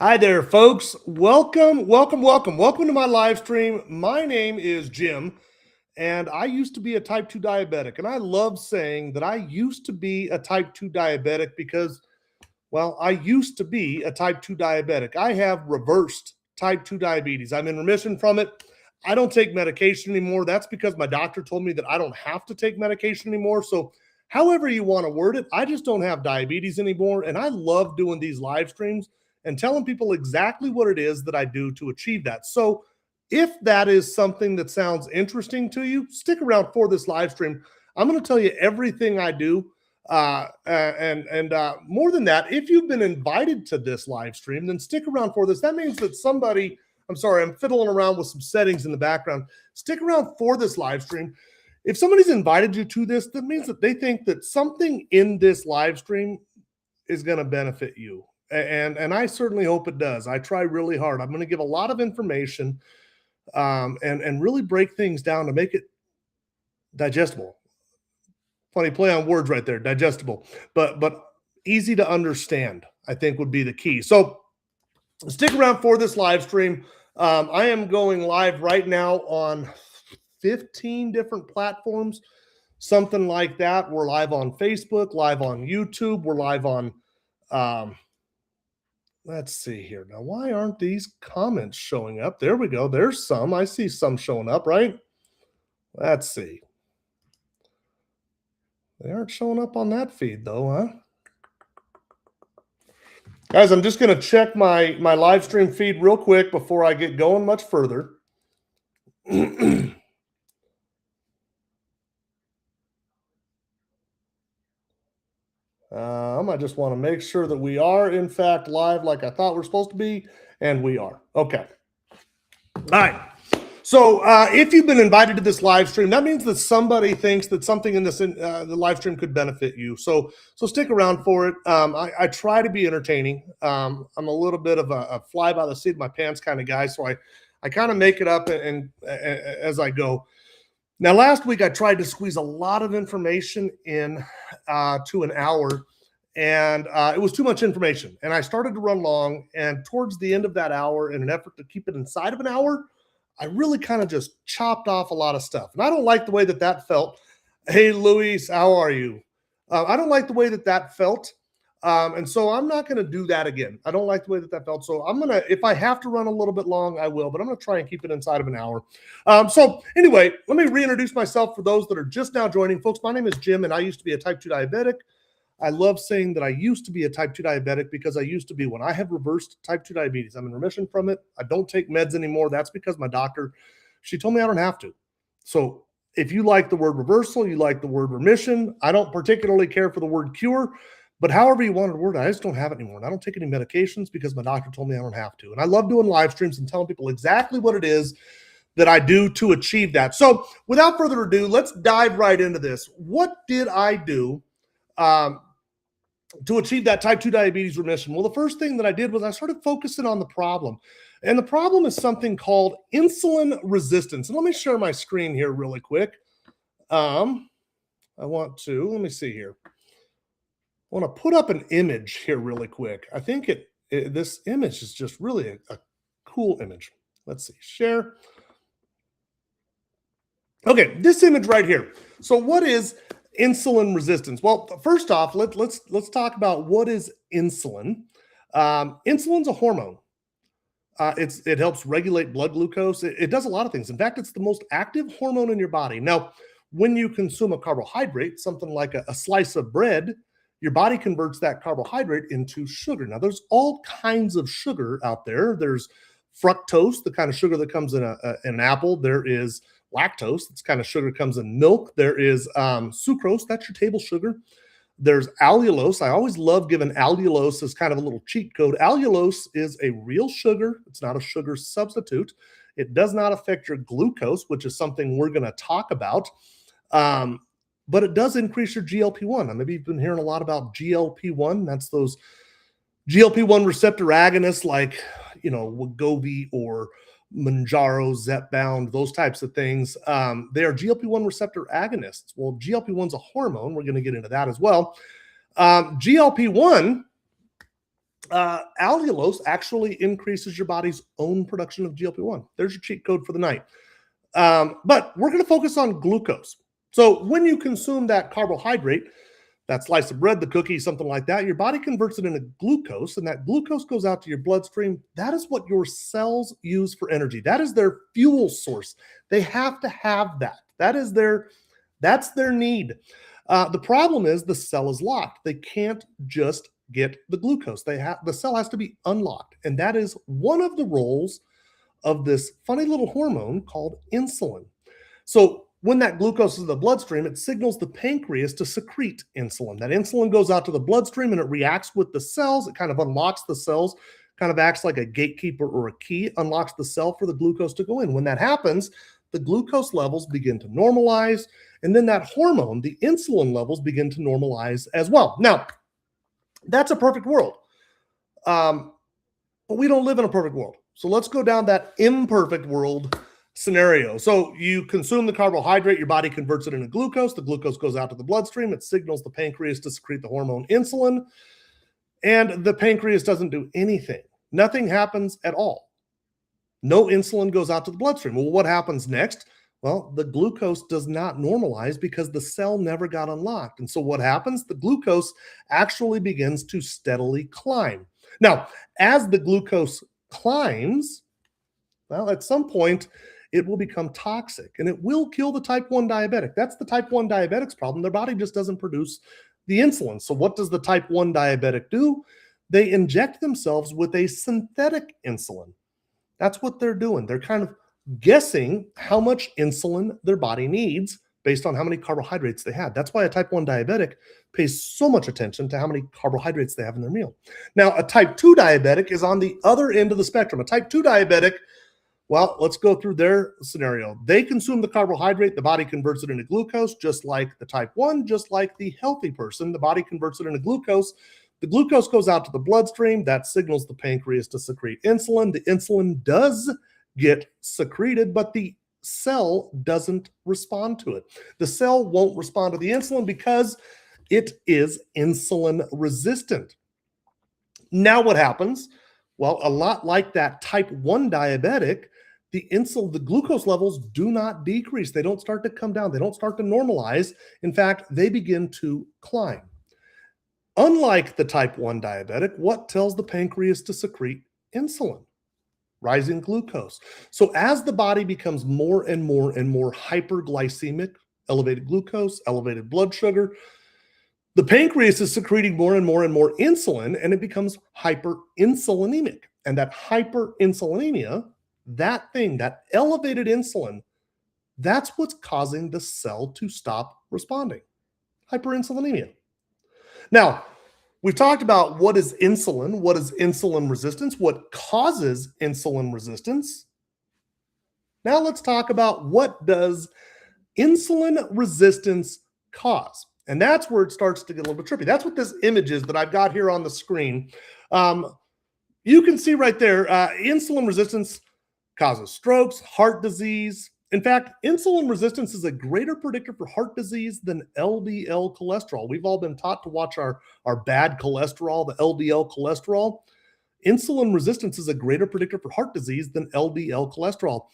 Hi there, folks. Welcome to my live stream. My name is Jim, and I used to be a type 2 diabetic. And I love saying that I used to be a type 2 diabetic because, well, I used to be a type 2 diabetic. I have reversed type 2 diabetes. I'm in remission from it. I don't take medication anymore. That's because my doctor told me that I don't have to take medication anymore. So, however you want to word it, I just don't have diabetes anymore. And I love doing these live streams and telling people exactly what it is that I do to achieve that. So, if that is something that sounds interesting to you, stick around for this live stream. I'm going to tell you everything I do. More than that, if you've been invited to this live stream, then stick around for this. That means that somebody, I'm sorry, I'm fiddling around with some settings in the background. Stick around for this live stream. If somebody's invited you to this, that means that they think that something in this live stream is going to benefit you. And I certainly hope it does. I try really hard. I'm going to give a lot of information and really break things down to make it digestible. Funny play on words right there, digestible, but easy to understand, I think would be the key. So stick around for this live stream. I am going live right now on 15 different platforms, something like that. We're live on Facebook, live on YouTube. We're live on, let's see here. Now, why aren't these comments showing up? There we go. There's some. I see some showing up, right? Let's see. They aren't showing up on that feed, though, huh? Guys, I'm just going to check my live stream feed real quick before I get going much further. I just want to make sure that we are, in fact, live like I thought we're supposed to be, and we are. Okay. All right. So if you've been invited to this live stream, that means that somebody thinks that something in this the live stream could benefit you. So stick around for it. I try to be entertaining. I'm a little bit of a fly by the seat of my pants kind of guy, so I kind of make it up and as I go. Now, last week I tried to squeeze a lot of information in to an hour, and it was too much information. And I started to run long, and towards the end of that hour, in an effort to keep it inside of an hour, I really kind of just chopped off a lot of stuff. And I don't like the way that felt. Hey, Luis, how are you? I don't like the way that felt. And so I'm not going to do that again. I don't like the way that felt. So I'm going to, if I have to run a little bit long, I will, but I'm going to try and keep it inside of an hour. So anyway, let me reintroduce myself for those that are just now joining. Folks, my name is Jim, and I used to be a type 2 diabetic. I love saying that I used to be a type 2 diabetic because I used to be one. I have reversed type 2 diabetes. I'm in remission from it. I don't take meds anymore. That's because my doctor, she told me I don't have to. So if you like the word reversal, you like the word remission. I don't particularly care for the word cure, but however you want to word it, I just don't have it anymore. And I don't take any medications because my doctor told me I don't have to. And I love doing live streams and telling people exactly what it is that I do to achieve that. So without further ado, let's dive right into this. What did I do to achieve that type 2 diabetes remission? Well, the first thing that I did was I started focusing on the problem. And the problem is something called insulin resistance. And let me share my screen here really quick. Let me see here. I want to put up an image here really quick. I think this image is just really a cool image. Let's see, share. Okay, this image right here. So what is insulin resistance? Well, first off, let's talk about what is insulin. Insulin's a hormone. It helps regulate blood glucose. It does a lot of things. In fact, it's the most active hormone in your body. Now, when you consume a carbohydrate, something like a slice of bread, your body converts that carbohydrate into sugar. Now, there's all kinds of sugar out there. There's fructose, the kind of sugar that comes in an apple. There is lactose, that's kind of sugar comes in milk. There is sucrose, that's your table sugar. There's allulose. I always love giving allulose as kind of a little cheat code. Allulose is a real sugar. It's not a sugar substitute. It does not affect your glucose, which is something we're going to talk about. But it does increase your GLP-1. Now, maybe you've been hearing a lot about GLP-1. That's those GLP-1 receptor agonists like, Wegovy or Mounjaro, Zepbound, those types of things. They are GLP-1 receptor agonists. Well, GLP-1 is a hormone. We're going to get into that as well. GLP-1 Allulose actually increases your body's own production of GLP-1. There's your cheat code for the night. But we're going to focus on glucose. So when you consume that carbohydrate, that slice of bread, the cookie, something like that, your body converts it into glucose, and that glucose goes out to your bloodstream. That is what your cells use for energy. That is their fuel source. They have to have that. That's their need. The problem is the cell is locked. They can't just get the glucose. The cell has to be unlocked, and that is one of the roles of this funny little hormone called insulin. So when that glucose is in the bloodstream, it signals the pancreas to secrete insulin. That insulin goes out to the bloodstream and it reacts with the cells. It kind of unlocks the cells, kind of acts like a gatekeeper or a key, unlocks the cell for the glucose to go in. When that happens, the glucose levels begin to normalize, and then that hormone, the insulin levels, begin to normalize as well. Now, that's a perfect world. But we don't live in a perfect world. So let's go down that imperfect world scenario. So you consume the carbohydrate, your body converts it into glucose. The glucose goes out to the bloodstream. It signals the pancreas to secrete the hormone insulin. And the pancreas doesn't do anything. Nothing happens at all. No insulin goes out to the bloodstream. Well, what happens next? Well, the glucose does not normalize because the cell never got unlocked. And so what happens? The glucose actually begins to steadily climb. Now, as the glucose climbs, well, at some point, it will become toxic and it will kill the type 1 diabetic. That's the type 1 diabetic's problem. Their body just doesn't produce the insulin. So what does the type 1 diabetic do? They inject themselves with a synthetic insulin. That's what they're doing. They're kind of guessing how much insulin their body needs based on how many carbohydrates they had. That's why a type 1 diabetic pays so much attention to how many carbohydrates they have in their meal. Now, a type 2 diabetic is on the other end of the spectrum. A type 2 diabetic, well, let's go through their scenario. They consume the carbohydrate, the body converts it into glucose, just like the type 1, just like the healthy person. The body converts it into glucose. The glucose goes out to the bloodstream. That signals the pancreas to secrete insulin. The insulin does get secreted, but the cell doesn't respond to it. The cell won't respond to the insulin because it is insulin resistant. Now what happens? Well, a lot like that type 1 diabetic, the glucose levels do not decrease. They don't start to come down. They don't start to normalize. In fact, they begin to climb. Unlike the type 1 diabetic, what tells the pancreas to secrete insulin? Rising glucose. So as the body becomes more and more and more hyperglycemic, elevated glucose, elevated blood sugar, the pancreas is secreting more and more and more insulin, and it becomes hyperinsulinemic. And that hyperinsulinemia, that thing, that elevated insulin, that's what's causing the cell to stop responding. Hyperinsulinemia. Now, we've talked about what is insulin resistance, what causes insulin resistance. Now let's talk about what does insulin resistance cause. And that's where it starts to get a little bit trippy. That's what this image is that I've got here on the screen. You can see right there, insulin resistance causes strokes, heart disease. In fact, insulin resistance is a greater predictor for heart disease than LDL cholesterol. We've all been taught to watch our bad cholesterol, the LDL cholesterol. Insulin resistance is a greater predictor for heart disease than LDL cholesterol.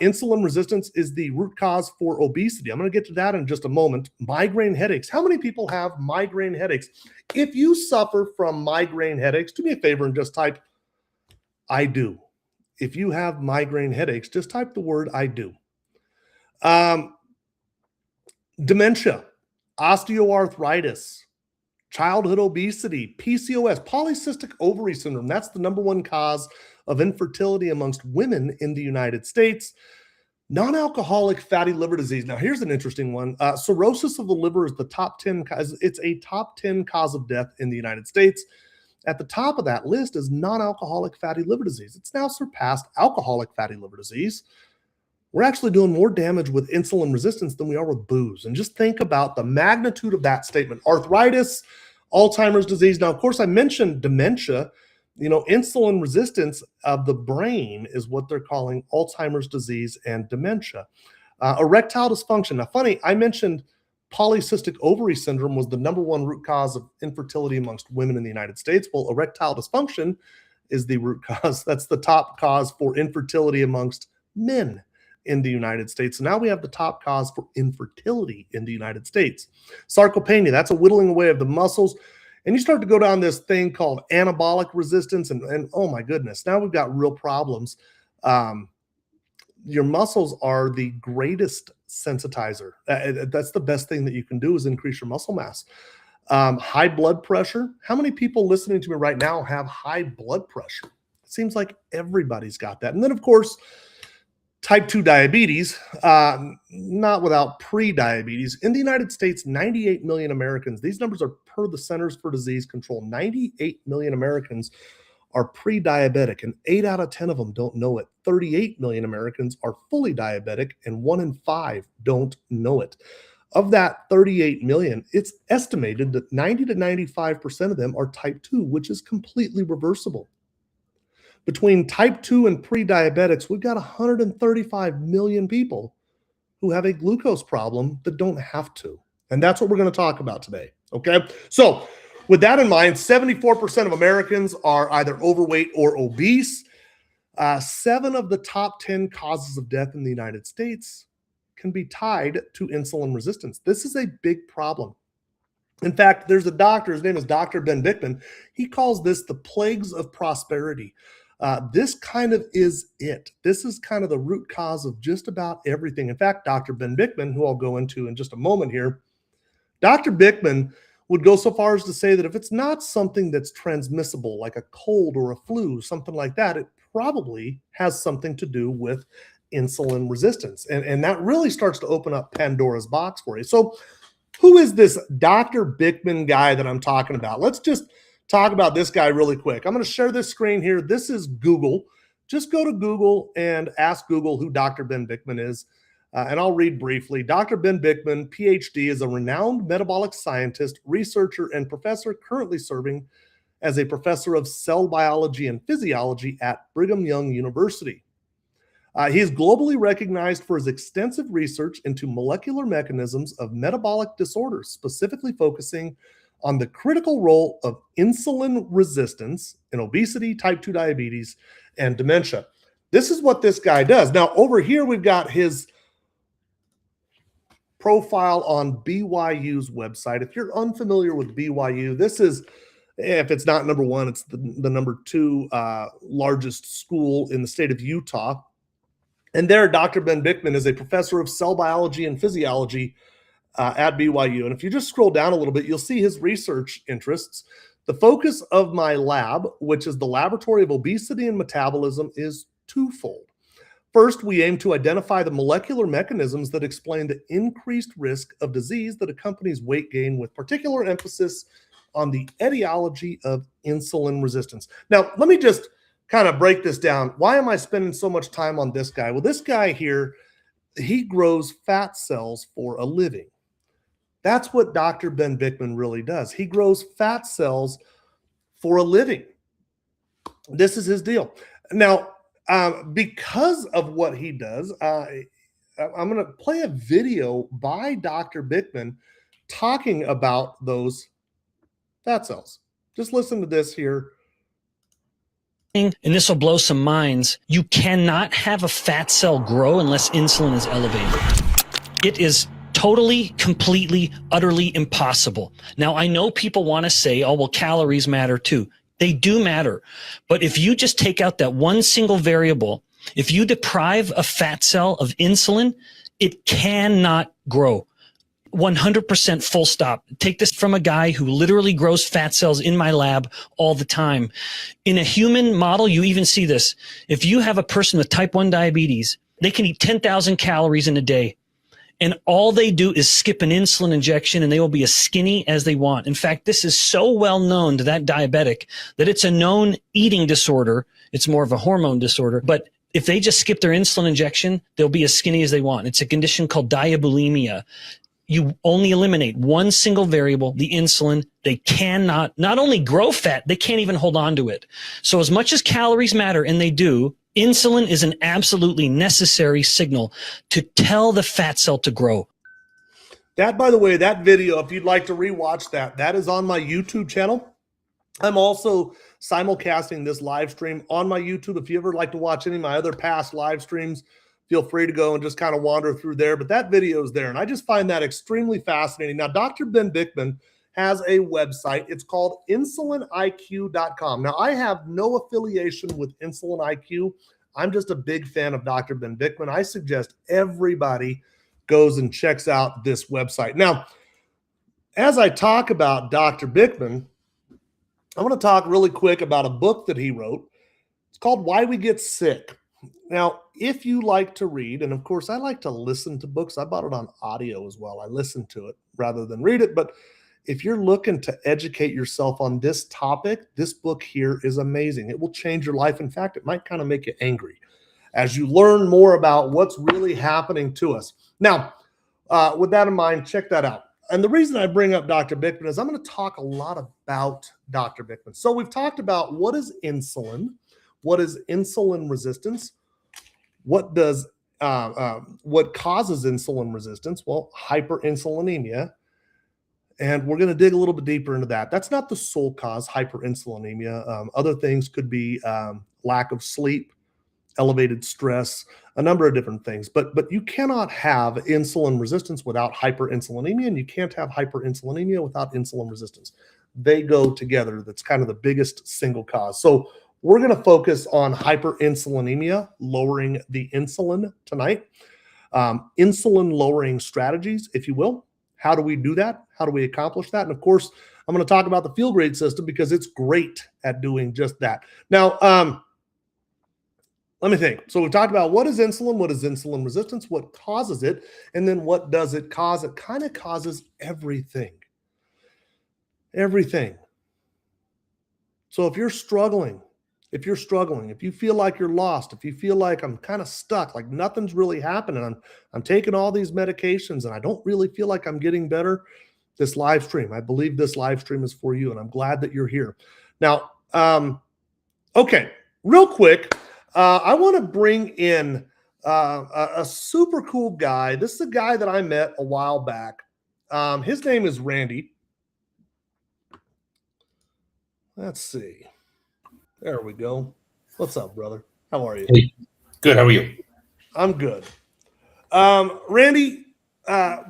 Insulin resistance is the root cause for obesity. I'm going to get to that in just a moment. Migraine headaches. How many people have migraine headaches? If you suffer from migraine headaches, do me a favor and just type, I do. If you have migraine headaches, just type the word I do. Dementia, osteoarthritis, childhood obesity, PCOS, polycystic ovary syndrome. That's the number one cause of infertility amongst women in the United States. Non-alcoholic fatty liver disease. Now, here's an interesting one. Cirrhosis of the liver is the top 10 cause. It's a top 10 cause of death in the United States. At the top of that list is non-alcoholic fatty liver disease. It's now surpassed alcoholic fatty liver disease. We're actually doing more damage with insulin resistance than we are with booze. And just think about the magnitude of that statement. Arthritis, Alzheimer's disease. Now, of course, I mentioned dementia. You know, insulin resistance of the brain is what they're calling Alzheimer's disease and dementia. Erectile dysfunction. Now, funny, I mentioned polycystic ovary syndrome was the #1 root cause of infertility amongst women in the United States. Well, erectile dysfunction is the root cause. That's the top cause for infertility amongst men in the United States. So now we have the top cause for infertility in the United States. Sarcopenia, that's a whittling away of the muscles. And you start to go down this thing called anabolic resistance. And oh my goodness, now we've got real problems. Your muscles are the greatest sensitizer. That's the best thing that you can do, is increase your muscle mass. High blood pressure. How many people listening to me right now have high blood pressure? It seems like everybody's got that. And then, of course, type 2 diabetes, not without pre-diabetes. In the United States, 98 million Americans, these numbers are per the Centers for Disease Control, 98 million Americans are pre-diabetic, and 8 out of 10 of them don't know it. 38 million Americans are fully diabetic, and 1 in 5 don't know it. Of that 38 million, it's estimated that 90 to 95% of them are type 2, which is completely reversible. Between type 2 and pre-diabetics, we've got 135 million people who have a glucose problem that don't have to. And that's what we're going to talk about today, okay? So with that in mind, 74% of Americans are either overweight or obese. 7 of the top 10 causes of death in the United States can be tied to insulin resistance. This is a big problem. In fact, there's a doctor, his name is Dr. Ben Bikman. He calls this the plagues of prosperity. This kind of is it. This is kind of the root cause of just about everything. In fact, Dr. Ben Bikman, who I'll go into in just a moment here, Dr. Bikman would go so far as to say that if it's not something that's transmissible, like a cold or a flu, something like that, it probably has something to do with insulin resistance. And that really starts to open up Pandora's box for you. So who is this Dr. Bikman guy that I'm talking about? Let's just talk about this guy really quick. I'm going to share this screen here. This is Google. Just go to Google and ask Google who Dr. Ben Bikman is. And I'll read briefly. Dr. Ben Bikman, PhD, is a renowned metabolic scientist, researcher, and professor currently serving as a professor of cell biology and physiology at Brigham Young University. He is globally recognized for his extensive research into molecular mechanisms of metabolic disorders, specifically focusing on the critical role of insulin resistance in obesity, type 2 diabetes, and dementia. This is what this guy does. Now, over here, we've got his profile on BYU's website. If you're unfamiliar with BYU, this is, if it's not #1, it's the #2 largest school in the state of Utah. And there, Dr. Ben Bikman is a professor of cell biology and physiology at BYU. And if you just scroll down a little bit, you'll see his research interests. The focus of my lab, which is the Laboratory of Obesity and Metabolism, is twofold. First, we aim to identify the molecular mechanisms that explain the increased risk of disease that accompanies weight gain, with particular emphasis on the etiology of insulin resistance. Now, let me just kind of break this down. Why am I spending so much time on this guy? Well, this guy here, he grows fat cells for a living. That's what Dr. Ben Bikman really does. He grows fat cells for a living. This is his deal. Now, because of what he does, I'm going to play a video by Dr. Bikman talking about those fat cells. Just listen to this here. And this will blow some minds. You cannot have a fat cell grow unless insulin is elevated. It is totally, completely, utterly impossible. Now, I know people want to say, oh, well, calories matter too. They do matter. But if you just take out that one single variable, if you deprive a fat cell of insulin, it cannot grow. 100% full stop. Take this from a guy who literally grows fat cells in my lab all the time. In a human model, you even see this. If you have a person with type 1 diabetes, they can eat 10,000 calories in a day. And all they do is skip an insulin injection and they will be as skinny as they want. In fact, this is so well known to that diabetic that it's a known eating disorder. It's more of a hormone disorder. But if they just skip their insulin injection, they'll be as skinny as they want. It's a condition called diabulimia. You only eliminate one single variable, the insulin. They cannot not only grow fat, they can't even hold on to it. So as much as calories matter, and they do, insulin is an absolutely necessary signal to tell the fat cell to grow. That, by the way, that video, if you'd like to rewatch that, that is on my YouTube channel. I'm also simulcasting this live stream on my YouTube. If you ever like to watch any of my other past live streams, feel free to go and just kind of wander through there. But that video is there, and I just find that extremely fascinating. Now, Dr. Ben Bickman has a website. It's called insuliniq.com. Now, I have no affiliation with Insulin IQ. I'm just a big fan of Dr. Ben Bickman. I suggest everybody goes and checks out this website. Now, as I talk about Dr. Bickman, I want to talk really quick about a book that he wrote. It's called Why We Get Sick. Now, if you like to read, and of course, I like to listen to books. I bought it on audio as well. I listen to it rather than read it. But if you're looking to educate yourself on this topic, this book here is amazing. It will change your life. In fact, it might kind of make you angry as you learn more about what's really happening to us. Now, with that in mind, check that out. And the reason I bring up Dr. Bickman is I'm going to talk a lot about Dr. Bickman. So we've talked about what is insulin, what is insulin resistance, what causes insulin resistance? Well, hyperinsulinemia. And we're going to dig a little bit deeper into that. That's not the sole cause, hyperinsulinemia. Other things could be lack of sleep, elevated stress, a number of different things. But you cannot have insulin resistance without hyperinsulinemia, and you can't have hyperinsulinemia without insulin resistance. They go together. That's kind of the biggest single cause. So we're going to focus on hyperinsulinemia, lowering the insulin tonight. Insulin lowering strategies, if you will. How do we do that? How do we accomplish that? And of course, I'm going to talk about the Feel Great system because it's great at doing just that. Now, let me think. So we talked about what is insulin resistance, what causes it, and then what does it cause? It kind of causes everything. Everything. So if you feel like you're lost, if you feel like I'm kind of stuck, like nothing's really happening, I'm taking all these medications and I don't really feel like I'm getting better, this live stream, I believe this live stream is for you, and I'm glad that you're here. Now, okay, real quick, I want to bring in a super cool guy. This is a guy that I met a while back. His name is Randy. Let's see. There we go. What's up, brother? How are you? Hey, good. How are you? I'm good. Randy, why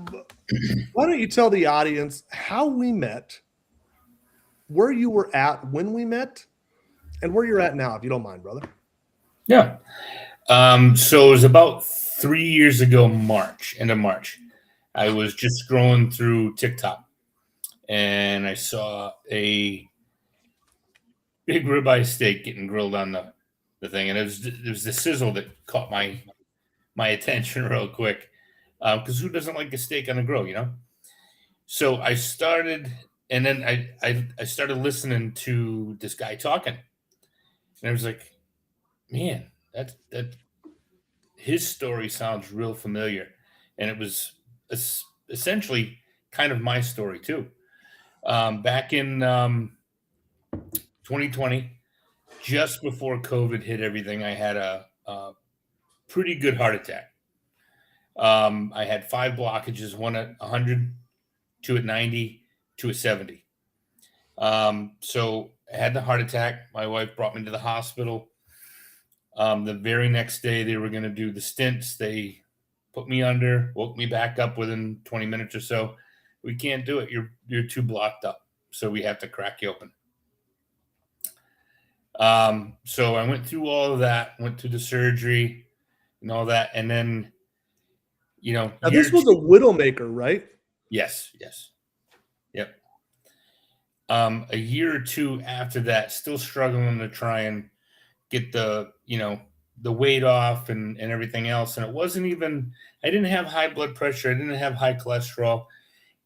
don't you tell the audience how we met, where you were at when we met, and where you're at now, if you don't mind, brother. Yeah. So it was about 3 years ago, end of March. I was just scrolling through TikTok, and I saw a big ribeye steak getting grilled on the thing, and it was the sizzle that caught my attention real quick, because who doesn't like a steak on the grill, you know? So I started, and then I started listening to this guy talking, and I was like, man, that his story sounds real familiar, and it was essentially kind of my story too. Back in 2020, just before COVID hit everything, I had a pretty good heart attack. I had 5 blockages, one at 100, 2 at 90, 2 at 70. So I had the heart attack. My wife brought me to the hospital. The very next day, they were going to do the stents. They put me under, woke me back up within 20 minutes or so. We can't do it. You're too blocked up. So we have to crack you open. So I went through all of that, went through the surgery and all that. And then, now, this was a Widowmaker, right? Yes. Yep. A year or two after that, still struggling to try and get the weight off and everything else. And it wasn't even, I didn't have high blood pressure. I didn't have high cholesterol,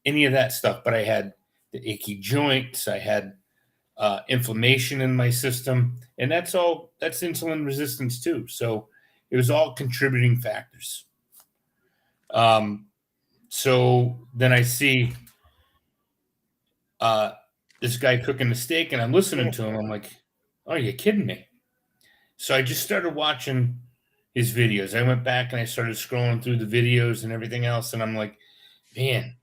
any of that stuff, but I had the achy joints. I had inflammation in my system, and that's insulin resistance too. So it was all contributing factors. So then I see this guy cooking the steak, and I'm listening to him. I'm like, oh, you're kidding me. So I just started watching his videos. I went back and I started scrolling through the videos and everything else. And I'm like, man,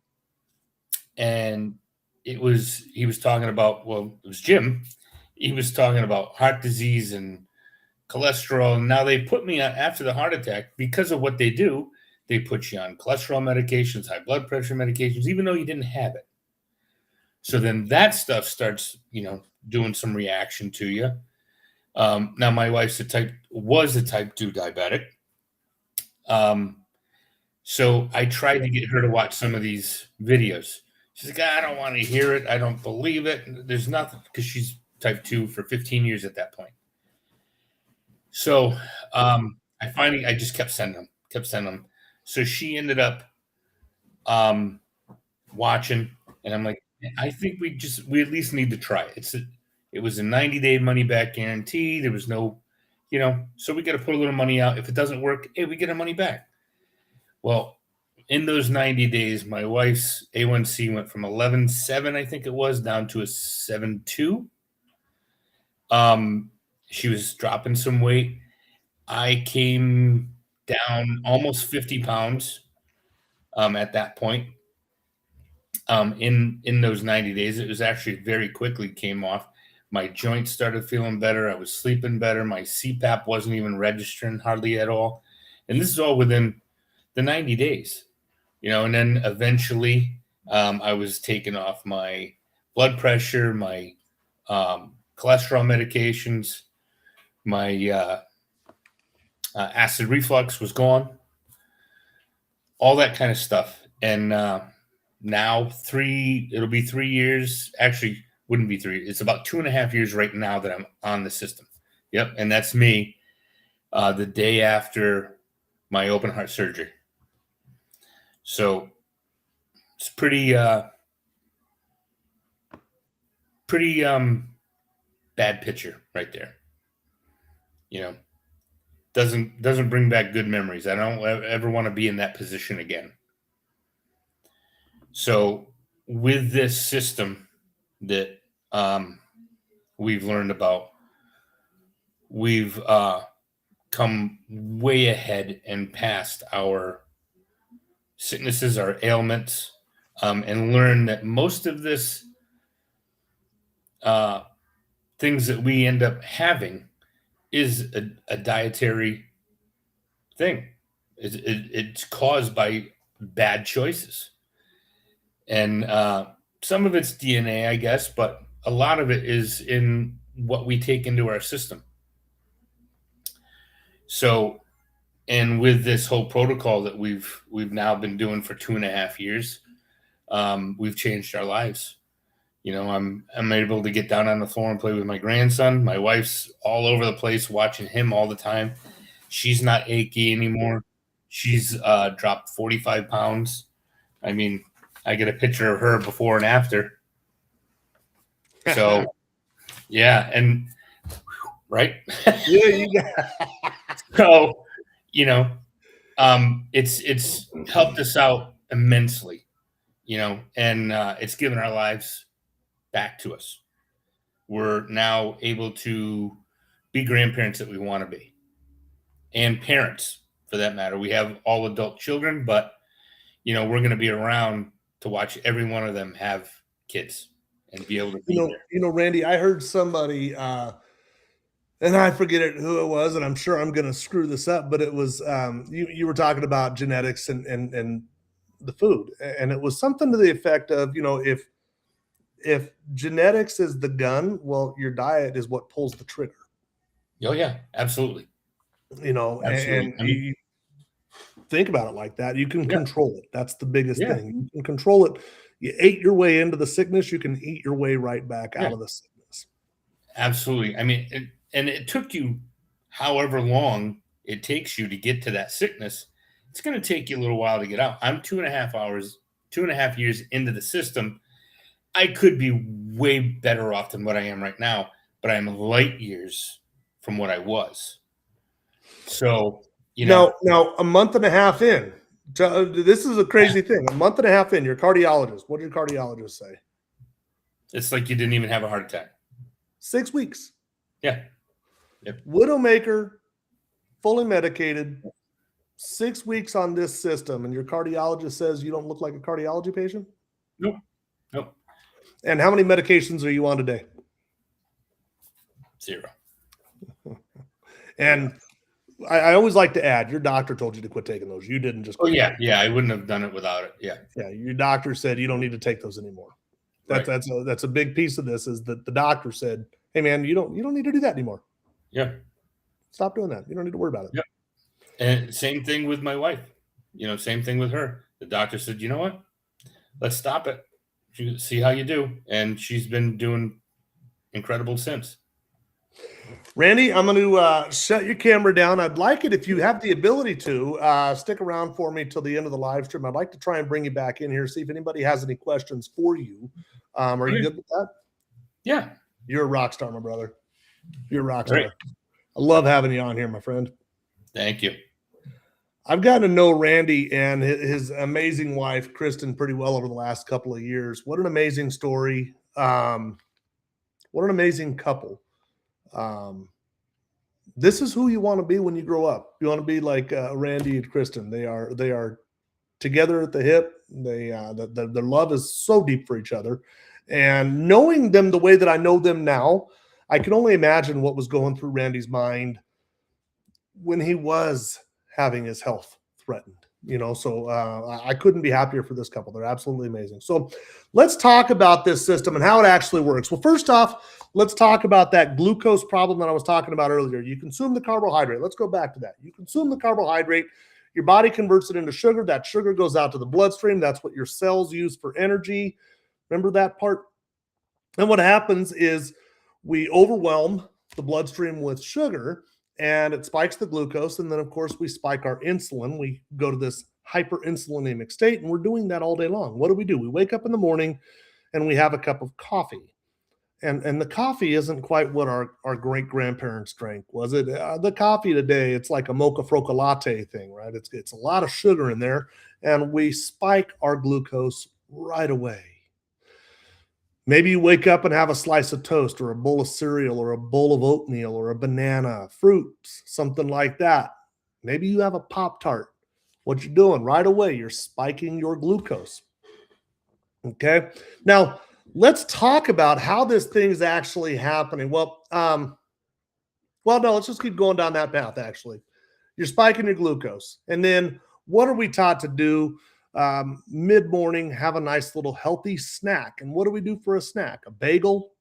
and he was talking about, well, it was Jim. He was talking about heart disease and cholesterol. And now they put me on, after the heart attack, because of what they do, they put you on cholesterol medications, high blood pressure medications, even though you didn't have it. So then that stuff starts, doing some reaction to you. Now my wife's was a type 2 diabetic. So I tried to get her to watch some of these videos. She's like, I don't want to hear it. I don't believe it. There's nothing, because she's type 2 for 15 years at that point. So I just kept sending them. So she ended up watching, and I'm like, I think we at least need to try it. It was a 90-day money back guarantee. There was no, so we got to put a little money out. If it doesn't work, hey, we get our money back. Well, in those 90 days, my wife's A1C went from 11.7, I think it was, down to a 7.2. She was dropping some weight. I came down almost 50 pounds at that point. In those 90 days, it was actually very quickly came off. My joints started feeling better. I was sleeping better. My CPAP wasn't even registering hardly at all. And this is all within the 90 days, and then eventually I was taking off my blood pressure, my cholesterol medications, my acid reflux was gone, all that kind of stuff. And now it'll be 3 years. Actually, wouldn't be 3. It's about 2.5 years right now that I'm on the system. Yep. And that's me the day after my open heart surgery. So it's pretty bad picture right there. Doesn't bring back good memories. I don't ever want to be in that position again. So with this system that we've learned about, we've come way ahead and past our sicknesses, our ailments, and learn that most of this things that we end up having is a dietary thing. It's caused by bad choices. And some of it's DNA, I guess, but a lot of it is in what we take into our system. So, and with this whole protocol that we've now been doing for 2.5 years, we've changed our lives. I'm able to get down on the floor and play with my grandson. My wife's all over the place watching him all the time. She's not achy anymore. She's dropped 45 pounds. I mean, I get a picture of her before and after. So, yeah, and right. Yeah, you got. So, it's helped us out immensely, and it's given our lives back to us. We're now able to be grandparents that we want to be, and parents for that matter. We have all adult children, but we're going to be around to watch every one of them have kids and be able to be there. Randy, I heard somebody, and I forget who it was, and I'm sure I'm going to screw this up, but it was you were talking about genetics and the food, and it was something to the effect of, if genetics is the gun, well, your diet is what pulls the trigger. Oh yeah, absolutely. Absolutely. And you think about it like that. You can control it. That's the biggest thing. You can control it. You ate your way into the sickness. You can eat your way right back out of the sickness. Absolutely. I mean, it took you however long it takes you to get to that sickness. It's going to take you a little while to get out. I'm 2.5 years into the system. I could be way better off than what I am right now, but I'm light years from what I was. So, now a month and a half in, this is a crazy thing. A month and a half in, your cardiologist, what did your cardiologist say? It's like you didn't even have a heart attack. 6 weeks. Yeah. Yep. Widowmaker, fully medicated, 6 weeks on this system, and your cardiologist says you don't look like a cardiology patient? Nope. Nope. And how many medications are you on today? 0. And I always like to add, your doctor told you to quit taking those. You didn't just Oh, yeah. Yeah. I wouldn't have done it without it. Yeah. Yeah, your doctor said you don't need to take those anymore. That's a big piece of this, is that the doctor said, hey man, you don't need to do that anymore. Yeah. Stop doing that. You don't need to worry about it. Yep. And same thing with my wife. Same thing with her. The doctor said, you know what? Let's stop it. See how you do. And she's been doing incredible since. Randy, I'm going to shut your camera down. I'd like it if you have the ability to stick around for me till the end of the live stream. I'd like to try and bring you back in here, see if anybody has any questions for you. Are you good with that? Yeah. You're a rock star, my brother. You're a rock star. Right. I love having you on here, my friend. Thank you. I've gotten to know Randy and his amazing wife, Kristen, pretty well over the last couple of years. What an amazing story. What an amazing couple. This is who you want to be when you grow up. You want to be like Randy and Kristen. They are together at the hip. Their love is so deep for each other. And knowing them the way that I know them now, I can only imagine what was going through Randy's mind when he was having his health threatened. So I couldn't be happier for this couple. They're absolutely amazing. So let's talk about this system and how it actually works. Well, first off, let's talk about that glucose problem that I was talking about earlier. You consume the carbohydrate. Let's go back to that. You consume the carbohydrate, your body converts it into sugar. That sugar goes out to the bloodstream. That's what your cells use for energy. Remember that part? And what happens is we overwhelm the bloodstream with sugar, and it spikes the glucose. And then, of course, we spike our insulin. We go to this hyperinsulinemic state, and we're doing that all day long. What do? We wake up in the morning and we have a cup of coffee. And the coffee isn't quite what our great-grandparents drank, was it? The coffee today, it's like a mocha froca latte thing, right? It's a lot of sugar in there, and we spike our glucose right away. Maybe you wake up and have a slice of toast or a bowl of cereal or a bowl of oatmeal or a banana, fruits, something like that. Maybe you have a Pop-Tart. What you doing? Right away, you're spiking your glucose. Okay? Now, let's talk about how this thing's actually happening. Well, no, let's just keep going down that path, actually. You're spiking your glucose. And then what are we taught to do? Mid-morning, have a nice little healthy snack. And what do we do for a snack? A bagel,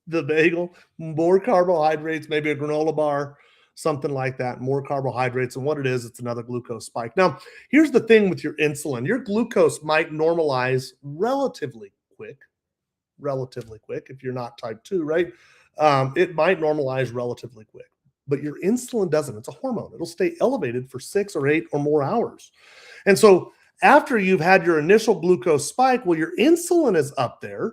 the bagel, more carbohydrates, maybe a granola bar, something like that, more carbohydrates. And what it is, it's another glucose spike. Now, here's the thing with your insulin. Your glucose might normalize relatively quick if you're not type 2, right? It might normalize relatively quick, but your insulin doesn't. It's a hormone. It'll stay elevated for 6 or 8 or more hours. And so after you've had your initial glucose spike, well, your insulin is up there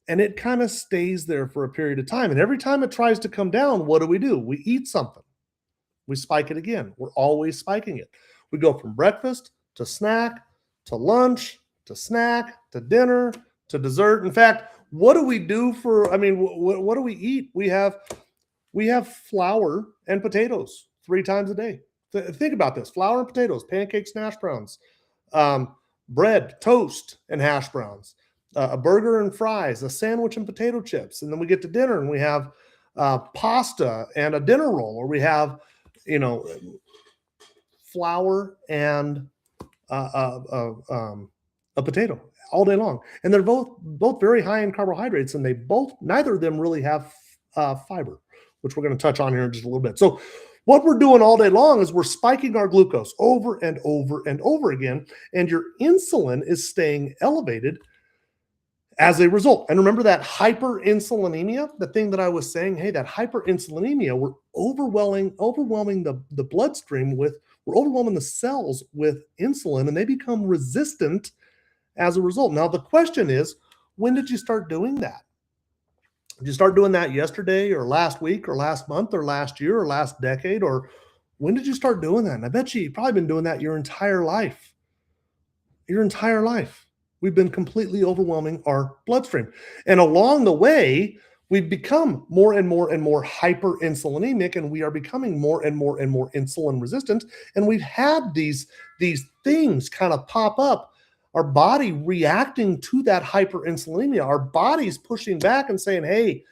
and it kind of stays there for a period of time. And every time it tries to come down, what do? We eat something. We spike it again. We're always spiking it. We go from breakfast to snack to lunch to snack to dinner to dessert. In fact, what do we do what do we eat? We have flour and potatoes 3 times a day. Think about this: flour and potatoes, pancakes and hash browns, bread, toast and hash browns, a burger and fries, a sandwich and potato chips. And then we get to dinner and we have pasta and a dinner roll, or we have, flour and a potato all day long. And they're both very high in carbohydrates, and neither of them really have fiber, which we're going to touch on here in just a little bit. So what we're doing all day long is we're spiking our glucose over and over and over again, and your insulin is staying elevated as a result. And remember that hyperinsulinemia, the thing that I was saying, hey, that hyperinsulinemia, we're overwhelming the bloodstream we're overwhelming the cells with insulin, and they become resistant as a result. Now, the question is, when did you start doing that? Did you start doing that yesterday or last week or last month or last year or last decade? Or when did you start doing that? And I bet you've probably been doing that your entire life. Your entire life. We've been completely overwhelming our bloodstream. And along the way, we've become more and more and more hyperinsulinemic, and we are becoming more and more and more insulin resistant. And we've had these things kind of pop up our body reacting to that hyperinsulinemia. Our body's pushing back and saying, hey,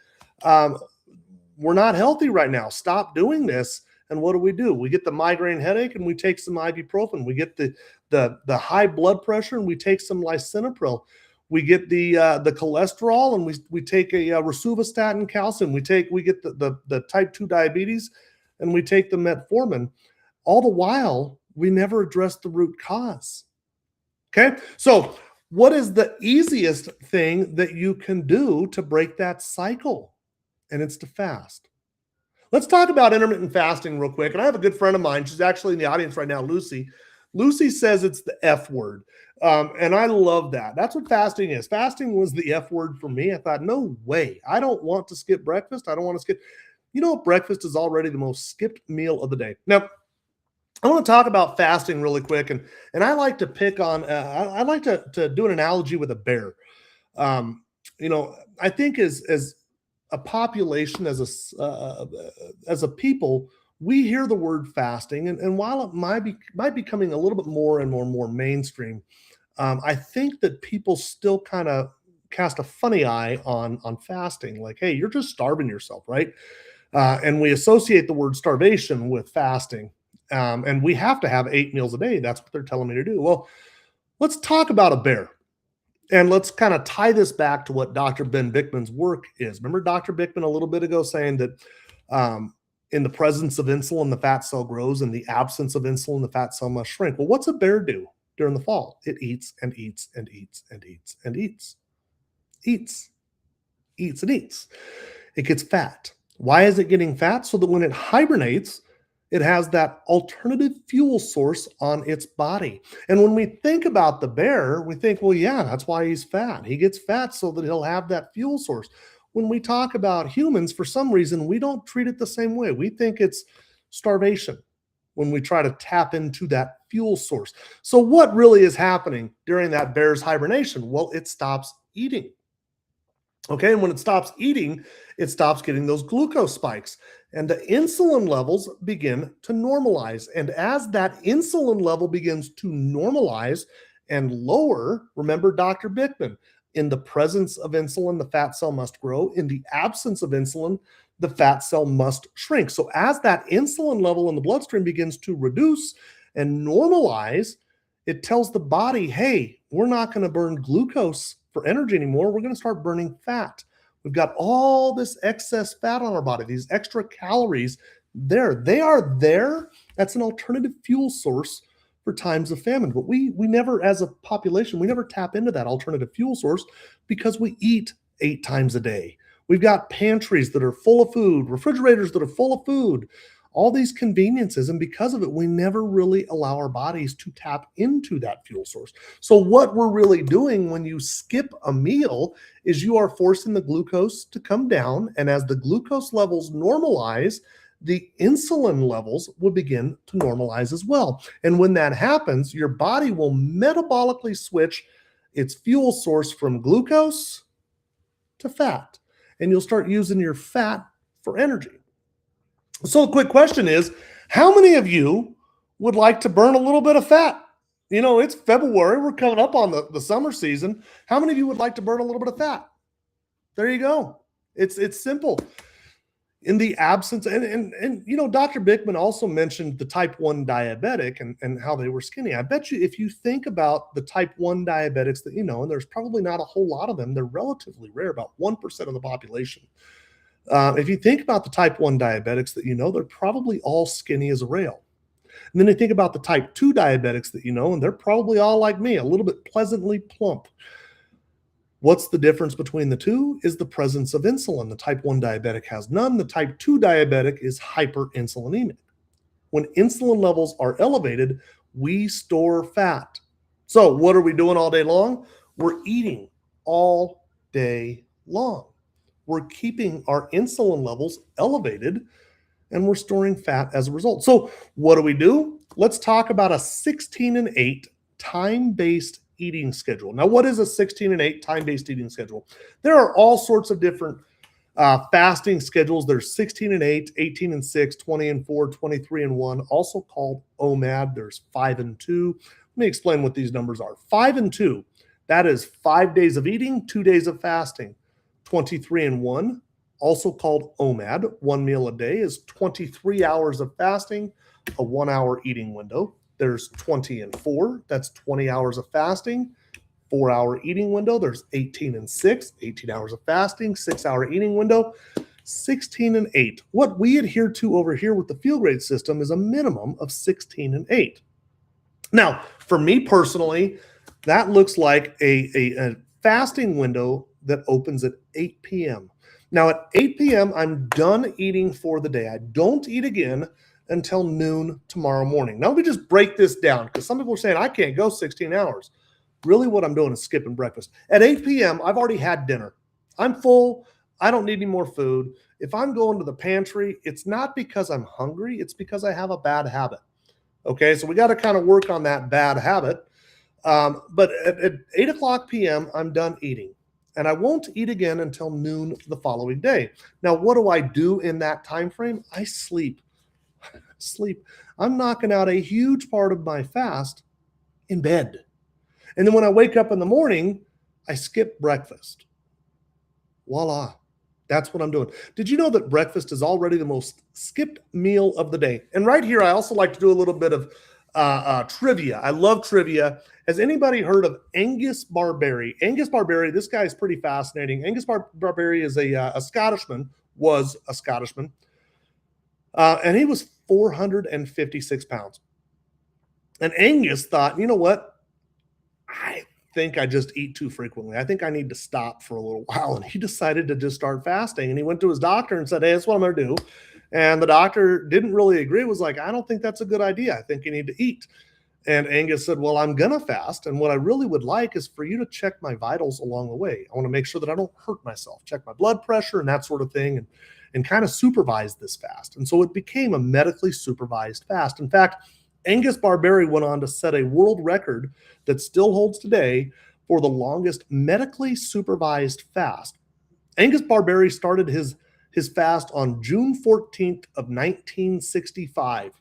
we're not healthy right now. Stop doing this. And what do? We get the migraine headache and we take some ibuprofen. We get the high blood pressure and we take some lisinopril. We get the cholesterol and we take a rosuvastatin calcium. We get the type 2 diabetes and we take the metformin. All the while, we never address the root cause. Okay, so what is the easiest thing that you can do to break that cycle? And it's to fast. Let's talk about intermittent fasting real quick. And I have a good friend of mine. She's actually in the audience right now, Lucy. Lucy says it's the F word. And I love that. That's what fasting is. Fasting was the F word for me. I thought, no way. I don't want to skip breakfast. I don't want to skip. You know, breakfast is already the most skipped meal of the day. Now, I want to talk about fasting really quick. And I like to pick on, I like to do an analogy with a bear. You know, I think as a population, as a people, we hear the word fasting, and while it might be becoming a little bit more and more mainstream, I think that people still kind of cast a funny eye on fasting. Like, hey, you're just starving yourself, right? And we associate the word starvation with fasting, and we have to have 8 meals a day. That's what they're telling me to do. Well, let's talk about a bear. And let's kind of tie this back to what Dr. Ben Bikman's work is. Remember Dr. Bikman a little bit ago saying that in the presence of insulin, the fat cell grows. In the absence of insulin, the fat cell must shrink. Well, what's a bear do during the fall? It eats and eats and eats and eats and eats. Eats and eats. It gets fat. Why is it getting fat? So that when it hibernates, it has that alternative fuel source on its body. And when we think about the bear, we think, well, yeah, that's why he's fat. He gets fat so that he'll have that fuel source. When we talk about humans, for some reason, we don't treat it the same way. We think it's starvation when we try to tap into that fuel source. So what really is happening during that bear's hibernation? Well, it stops eating. Okay, and when it stops eating, it stops getting those glucose spikes. And the insulin levels begin to normalize. And as that insulin level begins to normalize and lower, remember Dr. Bikman, in the presence of insulin, the fat cell must grow. In the absence of insulin, the fat cell must shrink. So as that insulin level in the bloodstream begins to reduce and normalize, it tells the body, hey, we're not going to burn glucose for energy anymore. We're going to start burning fat. We've got all this excess fat on our body, these extra calories there. They are there. That's an alternative fuel source for times of famine. But we never, as a population, we never tap into that alternative fuel source because we eat 8 times a day. We've got pantries that are full of food, refrigerators that are full of food, all these conveniences. And because of it, we never really allow our bodies to tap into that fuel source. So what we're really doing when you skip a meal is you are forcing the glucose to come down. And as the glucose levels normalize, the insulin levels will begin to normalize as well. And when that happens, your body will metabolically switch its fuel source from glucose to fat. And you'll start using your fat for energy. So the quick question is, how many of you would like to burn a little bit of fat? You know, it's February. We're coming up on the summer season. How many of you would like to burn a little bit of fat? There you go. It's simple. In the absence, and you know, Dr. Bikman also mentioned the type 1 diabetic and how they were skinny. I bet you if you think about the type 1 diabetics that you know, and there's probably not a whole lot of them, they're relatively rare, about 1% of the population. If you think about the type 1 diabetics that you know, they're probably all skinny as a rail. And then you think about the type 2 diabetics that you know, and they're probably all like me, a little bit pleasantly plump. What's the difference between the two is the presence of insulin. The type 1 diabetic has none. The type 2 diabetic is hyperinsulinemic. When insulin levels are elevated, we store fat. So what are we doing all day long? We're eating all day long. We're keeping our insulin levels elevated and we're storing fat as a result. So what do? Let's talk about a 16 and 8 time-based eating schedule. Now, what is a 16 and 8 time-based eating schedule? There are all sorts of different fasting schedules. There's 16 and 8, 18 and 6, 20 and 4, 23 and 1, also called OMAD. There's 5 and 2, Let me explain what these numbers are. 5 and 2, that is 5 days of eating, 2 days of fasting. 23 and 1, also called OMAD, 1 meal a day, is 23 hours of fasting, a 1 hour eating window. There's 20 and 4, that's 20 hours of fasting, 4 hour eating window. There's 18 and 6, 18 hours of fasting, 6 hour eating window. 16 and 8. What we adhere to over here with the field grade system is a minimum of 16 and 8. Now, for me personally, that looks like a fasting window that opens at 8 p.m. Now, at 8 p.m., I'm done eating for the day. I don't eat again until noon tomorrow morning. Now, let me just break this down because some people are saying I can't go 16 hours. Really, what I'm doing is skipping breakfast. At 8 p.m., I've already had dinner. I'm full. I don't need any more food. If I'm going to the pantry, it's not because I'm hungry. It's because I have a bad habit. Okay, so we got to kind of work on that bad habit. But at 8 o'clock p.m., I'm done eating. And I won't eat again until noon the following day. Now, what do I do in that time frame? I sleep. I'm knocking out a huge part of my fast in bed. And then when I wake up in the morning, I skip breakfast. Voila. That's what I'm doing. Did you know that breakfast is already the most skipped meal of the day? And right here, I also like to do a little bit of trivia. I love trivia. Has anybody heard of Angus Barbery? Angus Barbery, this guy is pretty fascinating. Angus Barbery is a Scottishman, was a Scottishman, and he was 456 pounds. And Angus thought, you know what? I think I just eat too frequently. I think I need to stop for a little while. And he decided to just start fasting. And he went to his doctor and said, hey, that's what I'm going to do. And the doctor didn't really agree. Was like, I don't think that's a good idea. I think you need to eat. And Angus said, well, I'm going to fast. And what I really would like is for you to check my vitals along the way. I want to make sure that I don't hurt myself, check my blood pressure and that sort of thing, and kind of supervise this fast. And so it became a medically supervised fast. In fact, Angus Barbery went on to set a world record that still holds today for the longest medically supervised fast. Angus Barbery started his fast on June 14th of 1965.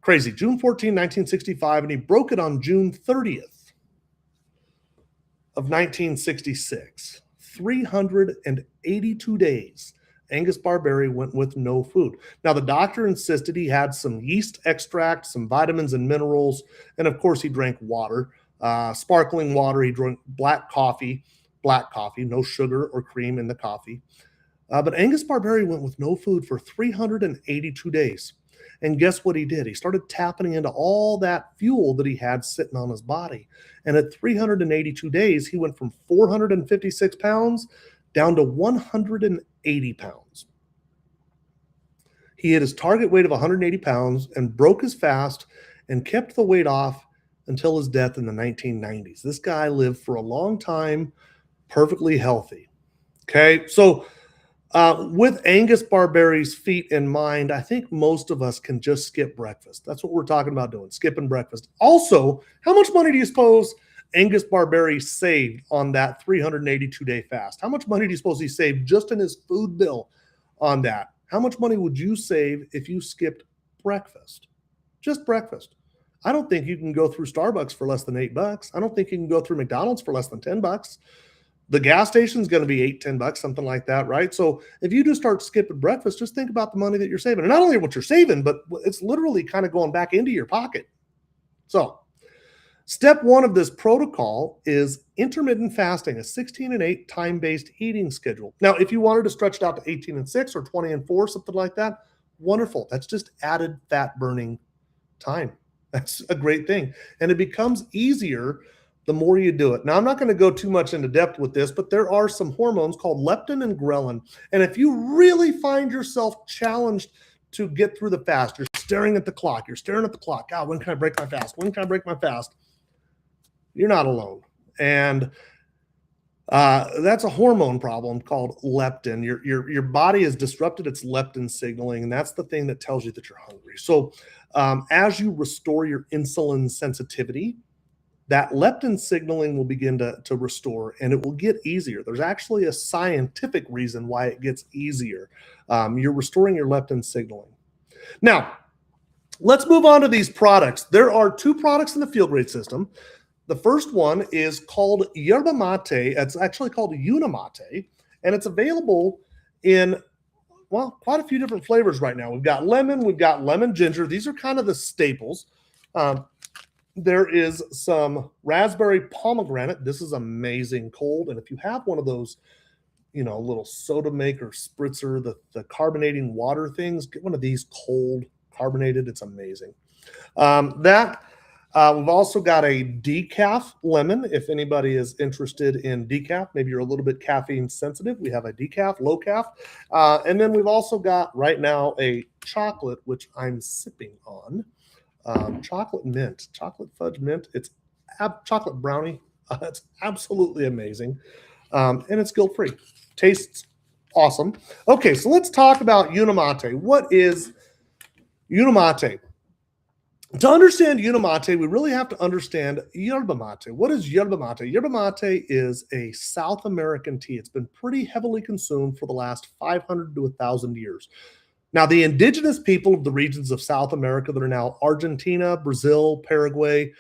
Crazy. June 14, 1965, and he broke it on June 30th of 1966. 382 days. Angus Barbery went with no food. Now, the doctor insisted he had some yeast extract, some vitamins and minerals, and of course, he drank water, sparkling water. He drank black coffee, no sugar or cream in the coffee. But Angus Barbery went with no food for 382 days. And guess what he did? He started tapping into all that fuel that he had sitting on his body. And at 382 days, he went from 456 pounds down to 180 pounds. He hit his target weight of 180 pounds and broke his fast and kept the weight off until his death in the 1990s. This guy lived for a long time, perfectly healthy. Okay, so with Angus Barbery's feat in mind, I think most of us can just skip breakfast. That's what we're talking about doing, skipping breakfast. Also, how much money do you suppose Angus Barbery saved on that 382-day fast? How much money do you suppose he saved just in his food bill on that? How much money would you save if you skipped breakfast? Just breakfast. I don't think you can go through Starbucks for less than $8. I don't think you can go through McDonald's for less than $10. The gas station is going to be $8-10, something like that, right? So if you just start skipping breakfast, just think about the money that you're saving. And not only what you're saving, but it's literally kind of going back into your pocket. So step one of this protocol is intermittent fasting, a 16 and 8 time-based eating schedule. Now, if you wanted to stretch it out to 18 and 6 or 20 and 4, something like that, wonderful. That's just added fat burning time. That's a great thing. And it becomes easier the more you do it. Now, I'm not going to go too much into depth with this, but there are some hormones called leptin and ghrelin. And if you really find yourself challenged to get through the fast, you're staring at the clock. God, when can I break my fast? When can I break my fast? You're not alone. And that's a hormone problem called leptin. Your body has disrupted its leptin signaling, and that's the thing that tells you that you're hungry. So as you restore your insulin sensitivity, that leptin signaling will begin to restore, and it will get easier. There's actually a scientific reason why it gets easier. You're restoring your leptin signaling. Now, Let's move on to these products. There are 2 products in the field grade system. The first one is called yerba mate. It's actually called Unimate, and it's available in, well, quite a few different flavors right now. We've got lemon ginger. These are kind of the staples. There is some raspberry pomegranate. This is amazing cold. And if you have one of those, little soda maker spritzer, the carbonating water things, get one of these cold carbonated. It's amazing. We've also got a decaf lemon. If anybody is interested in decaf, maybe you're a little bit caffeine sensitive, we have a decaf, low calf. And then we've also got right now a chocolate, which I'm sipping on. Chocolate mint, chocolate fudge mint. It's chocolate brownie. It's absolutely amazing. And it's guilt-free. Tastes awesome. Okay, so let's talk about Unimate. What is Unimate? To understand Unimate, we really have to understand yerba mate. What is yerba mate? Yerba mate is a South American tea. It's been pretty heavily consumed for the last 500 to 1,000 years. Now, the indigenous people of the regions of South America that are now Argentina, Brazil, Paraguay,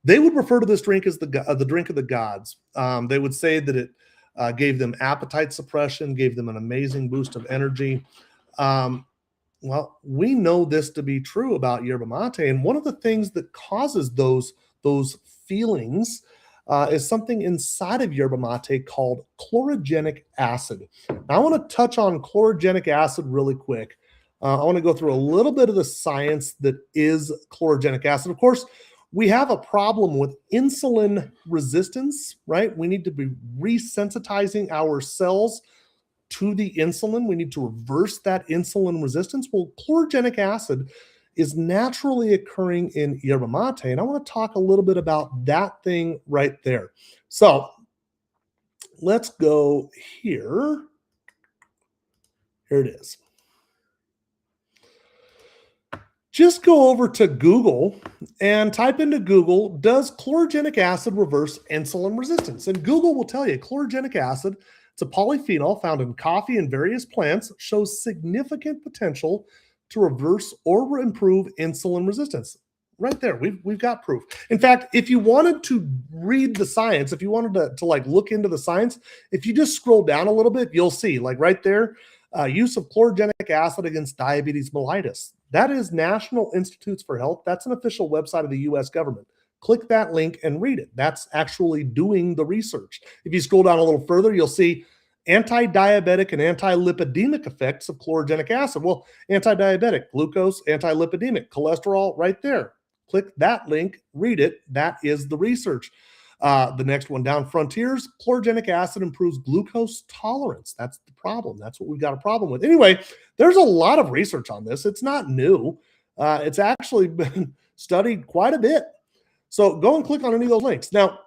they would refer to this drink as the drink of the gods. They would say that it gave them appetite suppression, gave them an amazing boost of energy. Well, we know this to be true about yerba mate, and one of the things that causes those feelings is something inside of yerba mate called chlorogenic acid. Now, I want to touch on chlorogenic acid really quick. I want to go through a little bit of the science that is chlorogenic acid. Of course, we have a problem with insulin resistance, right? We need to be resensitizing our cells to the insulin. We need to reverse that insulin resistance. Well, chlorogenic acid is naturally occurring in yerba mate, and I want to talk a little bit about that thing right there. So let's go here. Here it is. Just go over to Google and type into Google, does chlorogenic acid reverse insulin resistance? And Google will tell you chlorogenic acid, it's a polyphenol found in coffee and various plants, shows significant potential to reverse or improve insulin resistance. Right there, we've got proof. In fact, if you wanted to read the science, if you wanted to like look into the science, if you just scroll down a little bit, you'll see like right there, use of chlorogenic acid against diabetes mellitus. That is National Institutes for Health. That's an official website of the U.S. government. Click that link and read it. That's actually doing the research. If you scroll down a little further, you'll see anti-diabetic and anti-lipidemic effects of chlorogenic acid. Well, anti-diabetic, glucose, anti-lipidemic, cholesterol, right there. Click that link, read it. That is the research. The next one down, Frontiers, chlorogenic acid improves glucose tolerance. That's the problem. That's what we've got a problem with. Anyway, there's a lot of research on this. It's not new. It's actually been studied quite a bit. So go and click on any of those links. Now,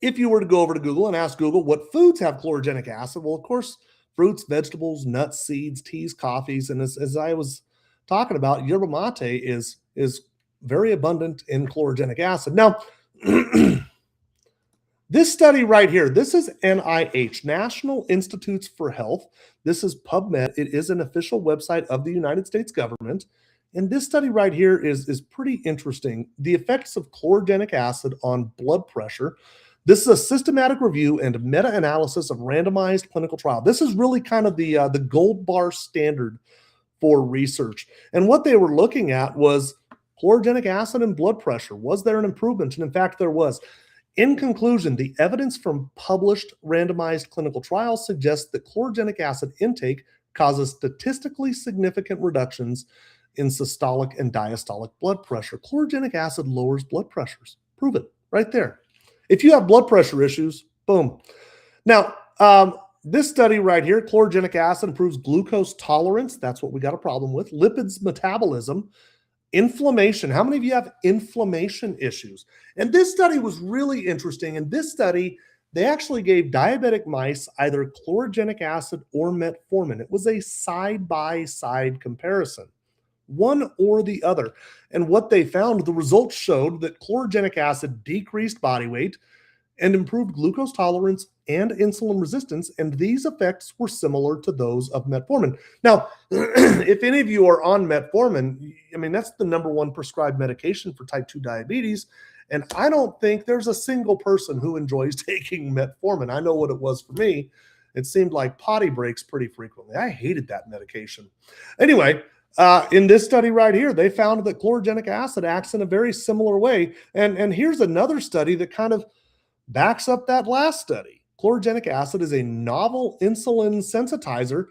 if you were to go over to Google and ask Google what foods have chlorogenic acid, well, of course, fruits, vegetables, nuts, seeds, teas, coffees, and as I was talking about, yerba mate is very abundant in chlorogenic acid. Now, this study right here, this is NIH, National Institutes for Health. This is PubMed. It is an official website of the United States government. And this study right here is pretty interesting. The effects of chlorogenic acid on blood pressure. This is a systematic review and meta-analysis of randomized clinical trial. This is really kind of the gold bar standard for research. And what they were looking at was chlorogenic acid and blood pressure. Was there an improvement? And in fact, there was. In conclusion, the evidence from published randomized clinical trials suggests that chlorogenic acid intake causes statistically significant reductions in systolic and diastolic blood pressure. Chlorogenic acid lowers blood pressures. Prove it right there. If you have blood pressure issues, boom. Now, this study right here, chlorogenic acid improves glucose tolerance. That's what we got a problem with. Lipids metabolism. Inflammation. How many of you have inflammation issues? And this study was really interesting. In this study, they actually gave diabetic mice either chlorogenic acid or metformin. It was a side-by-side comparison, one or the other. And what they found, the results showed that chlorogenic acid decreased body weight and improved glucose tolerance and insulin resistance, and these effects were similar to those of metformin. Now, if any of you are on metformin, I mean, that's the number one prescribed medication for type 2 diabetes, and I don't think there's a single person who enjoys taking metformin. I know what it was for me. It seemed like potty breaks pretty frequently. I hated that medication. Anyway, in this study right here, they found that chlorogenic acid acts in a very similar way. And here's another study that kind of backs up that last study. Chlorogenic acid is a novel insulin sensitizer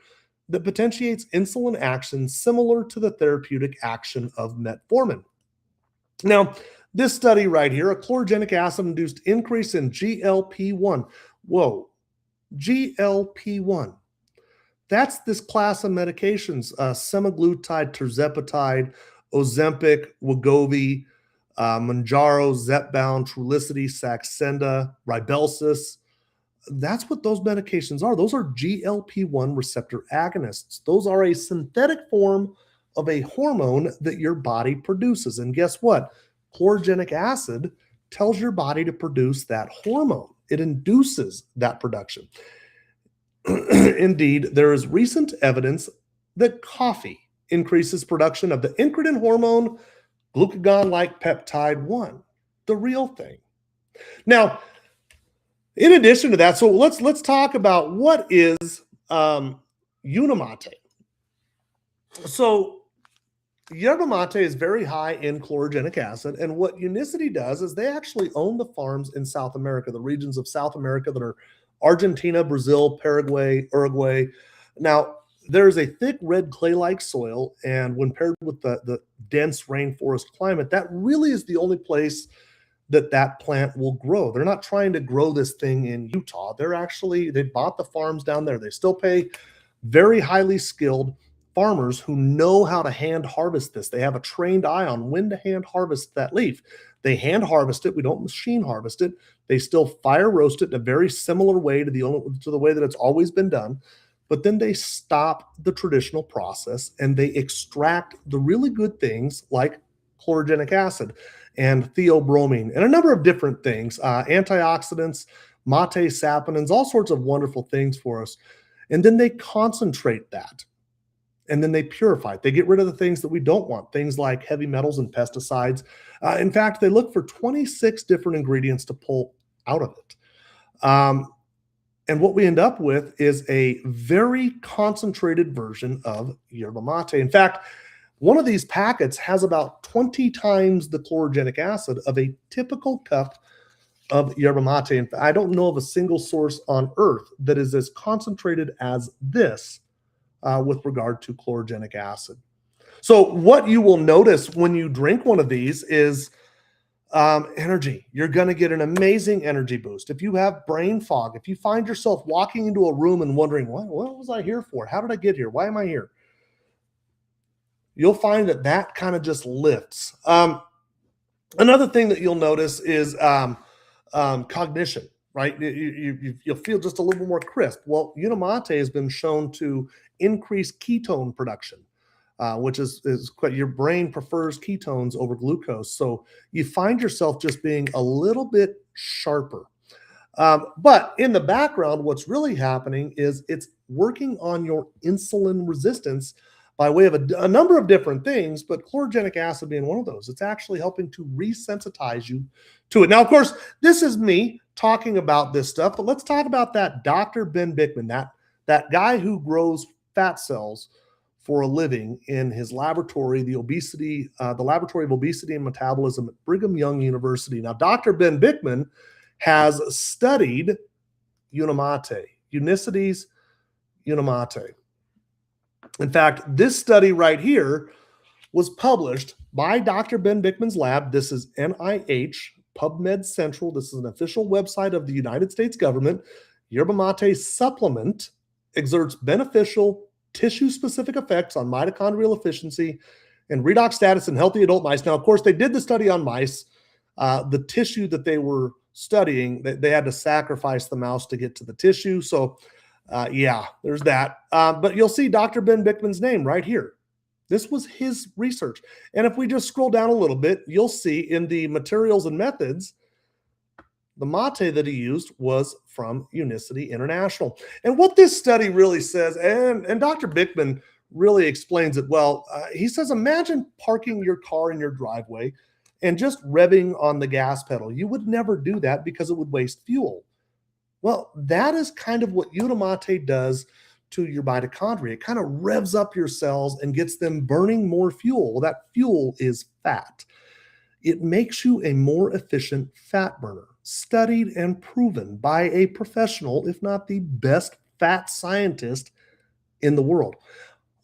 that potentiates insulin action similar to the therapeutic action of metformin. Now, this study right here, a chlorogenic acid-induced increase in GLP-1. Whoa, GLP-1. That's this class of medications, semaglutide, tirzepatide, Ozempic, Wegovy, Mounjaro, Zepbound, Trulicity, Saxenda, Ribelsis. That's what those medications are. Those are GLP-1 receptor agonists. Those are a synthetic form of a hormone that your body produces. And guess what? Chlorogenic acid tells your body to produce that hormone. It induces that production. Indeed, there is recent evidence that coffee increases production of the incretin hormone, glucagon-like peptide 1, the real thing. Now, in addition to that, so let's talk about what is Unimate. So yerba mate is very high in chlorogenic acid, and what Unicity does is they actually own the farms in South America, the regions of South America that are Argentina, Brazil, Paraguay, Uruguay. Now, there's a thick red clay-like soil, and when paired with the dense rainforest climate, that really is the only place that plant will grow. They're not trying to grow this thing in Utah. They bought the farms down there. They still pay very highly skilled farmers who know how to hand harvest this. They have a trained eye on when to hand harvest that leaf. They hand harvest it. We don't machine harvest it. They still fire roast it in a very similar way to the way that it's always been done. But then they stop the traditional process and they extract the really good things like chlorogenic acid and theobromine and a number of different things, antioxidants, mate saponins, all sorts of wonderful things for us. And then they concentrate that. And then they purify it. They get rid of the things that we don't want, things like heavy metals and pesticides. In fact, they look for 26 different ingredients to pull out of it. And what we end up with is a very concentrated version of yerba mate. In fact, one of these packets has about 20 times the chlorogenic acid of a typical cup of yerba mate. And I don't know of a single source on earth that is as concentrated as this with regard to chlorogenic acid. So what you will notice when you drink one of these is energy. You're going to get an amazing energy boost. If you have brain fog, if you find yourself walking into a room and wondering, what was I here for? How did I get here? Why am I here? You'll find that kind of just lifts. Another thing that you'll notice is cognition, right? You'll feel just a little bit more crisp. Well, Unimate has been shown to increase ketone production, which is quite, your brain prefers ketones over glucose. So you find yourself just being a little bit sharper. But in the background, what's really happening is it's working on your insulin resistance by way of a number of different things, but chlorogenic acid being one of those. It's actually helping to resensitize you to it. Now, of course, this is me talking about this stuff, but let's talk about that Dr. Ben Bikman, that guy who grows fat cells for a living in his laboratory, the Laboratory of Obesity and Metabolism at Brigham Young University. Now, Dr. Ben Bikman has studied Unimate, Unicity's Unimate. In fact, this study right here was published by Dr. Ben Bikman's lab. This is NIH, PubMed Central. This is an official website of the United States government. Yerba mate supplement exerts beneficial tissue-specific effects on mitochondrial efficiency and redox status in healthy adult mice. Now, of course, they did the study on mice. The tissue that they were studying, they had to sacrifice the mouse to get to the tissue. So, yeah, there's that. But you'll see Dr. Ben Bikman's name right here. This was his research. And if we just scroll down a little bit, you'll see in the materials and methods, the mate that he used was from Unicity International. And what this study really says, and Dr. Bickman really explains it well, he says, imagine parking your car in your driveway and just revving on the gas pedal. You would never do that because it would waste fuel. Well, that is kind of what Unamate does to your mitochondria. It kind of revs up your cells and gets them burning more fuel. Well, that fuel is fat. It makes you a more efficient fat burner, studied and proven by a professional, if not the best fat scientist in the world.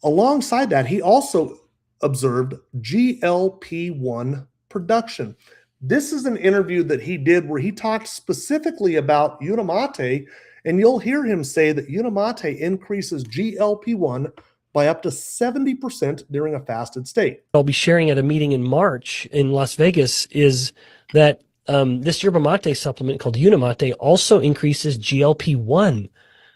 Alongside that, he also observed GLP-1 production. This is an interview that he did where he talked specifically about Unamate, and you'll hear him say that Unamate increases GLP-1 by up to 70% during a fasted state. I'll be sharing at a meeting in March in Las Vegas is that this yerba mate supplement called Unamate also increases GLP-1.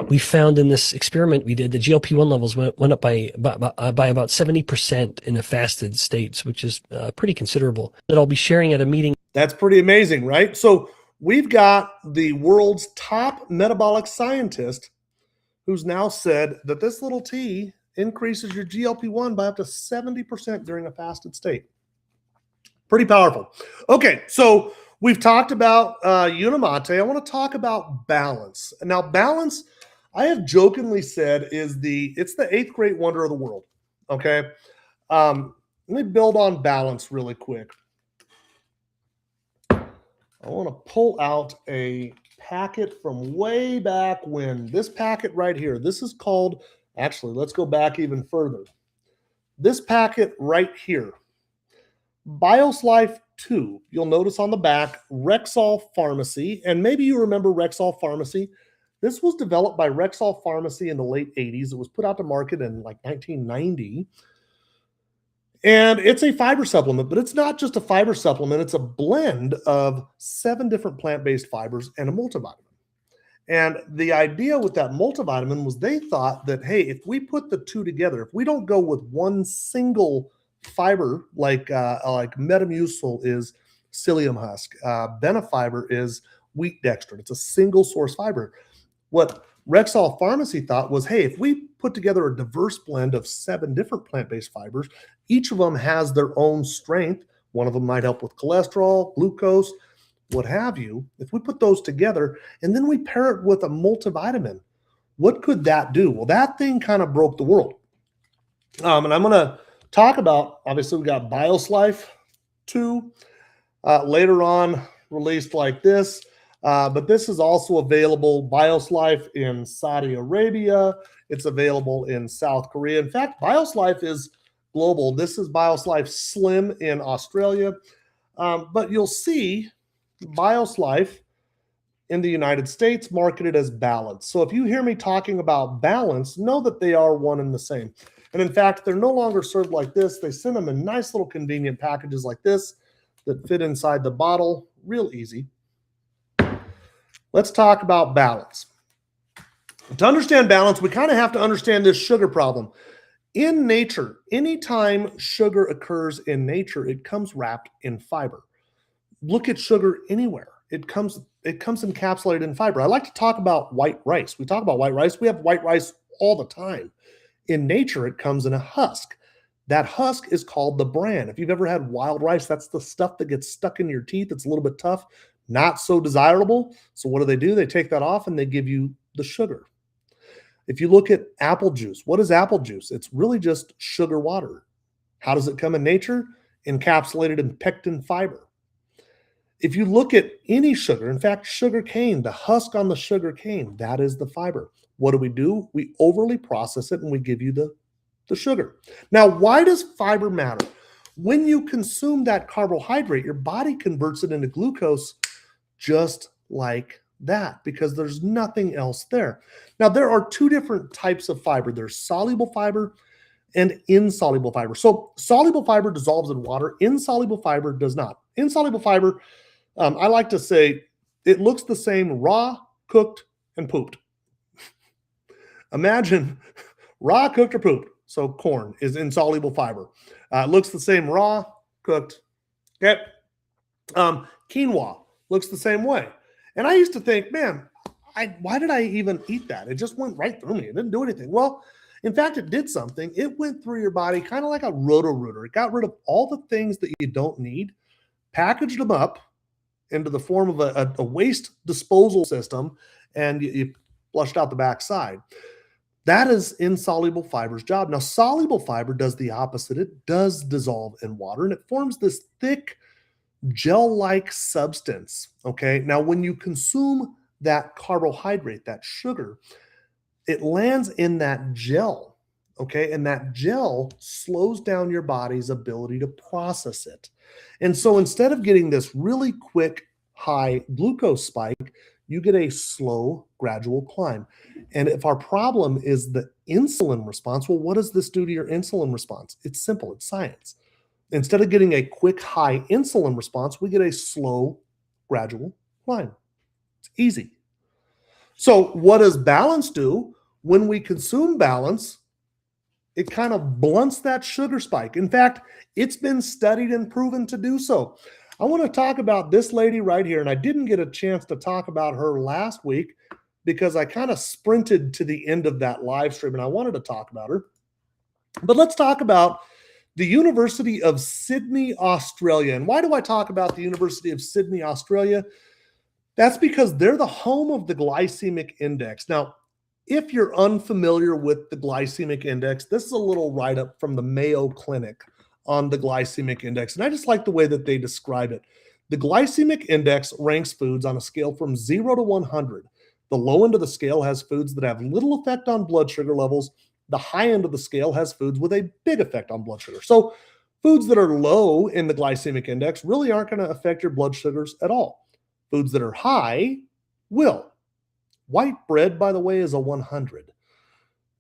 We found in this experiment we did, the GLP-1 levels went up by about 70% in a fasted state, which is pretty considerable. That I'll be sharing at a meeting. That's pretty amazing, right? So we've got the world's top metabolic scientist who's now said that this little tea increases your GLP-1 by up to 70% during a fasted state. Pretty powerful. Okay, so we've talked about Unamate. I want to talk about balance. Now, balance, I have jokingly said, it's the eighth great wonder of the world. Okay, let me build on balance really quick. I want to pull out a packet from way back when. This packet right here. This is called, actually, let's go back even further. This packet right here, Bios Life 2. You'll notice on the back, Rexall Pharmacy, and maybe you remember Rexall Pharmacy. This was developed by Rexall Pharmacy in the late 80s. It was put out to market in like 1990. And it's a fiber supplement, but it's not just a fiber supplement. It's a blend of 7 different plant-based fibers and a multivitamin. And the idea with that multivitamin was they thought that, hey, if we put the two together, if we don't go with one single fiber, like Metamucil is psyllium husk, Benefiber is wheat dextrin. It's a single source fiber. What Rexall Pharmacy thought was, hey, if we put together a diverse blend of 7 different plant-based fibers, each of them has their own strength. One of them might help with cholesterol, glucose, what have you. If we put those together and then we pair it with a multivitamin, what could that do? Well, that thing kind of broke the world. And I'm going to talk about, obviously, we got Bios Life 2 later on released like this. But this is also available, Bios Life, in Saudi Arabia. It's available in South Korea. In fact, Bios Life is global. This is Bios Life Slim in Australia. But you'll see Bios Life in the United States marketed as Balance. So if you hear me talking about Balance, know that they are one and the same. And in fact, they're no longer served like this. They send them in nice little convenient packages like this that fit inside the bottle. Real easy. Let's talk about balance. To understand balance, we kind of have to understand this sugar problem. In nature, anytime sugar occurs in nature, it comes wrapped in fiber. Look at sugar anywhere. It comes encapsulated in fiber. I like to talk about white rice. We talk about white rice. We have white rice all the time. In nature, it comes in a husk. That husk is called the bran. If you've ever had wild rice, that's the stuff that gets stuck in your teeth. It's a little bit tough, not so desirable. So what do? They take that off and they give you the sugar. If you look at apple juice, what is apple juice? It's really just sugar water. How does it come in nature? Encapsulated in pectin fiber. If you look at any sugar, in fact, sugar cane, the husk on the sugar cane, that is the fiber. What do? We overly process it and we give you the sugar. Now, why does fiber matter? When you consume that carbohydrate, your body converts it into glucose just like that because there's nothing else there. Now, there are 2 different types of fiber. There's soluble fiber and insoluble fiber. So soluble fiber dissolves in water. Insoluble fiber does not. Insoluble fiber, I like to say, it looks the same raw, cooked, and pooped. Imagine raw, cooked, or pooped. So corn is insoluble fiber. It looks the same raw, cooked. Okay. Quinoa looks the same way. And I used to think, man, why did I even eat that? It just went right through me. It didn't do anything. Well, in fact, it did something. It went through your body kind of like a roto-rooter. It got rid of all the things that you don't need, packaged them up into the form of a waste disposal system, and you flushed out the backside. That is insoluble fiber's job. Now, soluble fiber does the opposite. It does dissolve in water, and it forms this thick gel-like substance. Okay. Now, when you consume that carbohydrate, that sugar, it lands in that gel. Okay. And that gel slows down your body's ability to process it. And so instead of getting this really quick high glucose spike, you get a slow, gradual climb. And if our problem is the insulin response, well, what does this do to your insulin response? It's simple. It's science. Instead of getting a quick high insulin response, we get a slow, gradual climb. It's easy. So what does balance do? When we consume balance, it kind of blunts that sugar spike. In fact, it's been studied and proven to do so. I want to talk about this lady right here, and I didn't get a chance to talk about her last week because I kind of sprinted to the end of that live stream, and I wanted to talk about her. But let's talk about the University of Sydney, Australia. And why do I talk about the University of Sydney, Australia? That's because they're the home of the glycemic index. Now, if you're unfamiliar with the glycemic index, this is a little write-up from the Mayo Clinic on the glycemic index. And I just like the way that they describe it. The glycemic index ranks foods on a scale from 0 to 100. The low end of the scale has foods that have little effect on blood sugar levels. The high end of the scale has foods with a big effect on blood sugar. So foods that are low in the glycemic index really aren't going to affect your blood sugars at all. Foods that are high will. White bread, by the way, is a 100.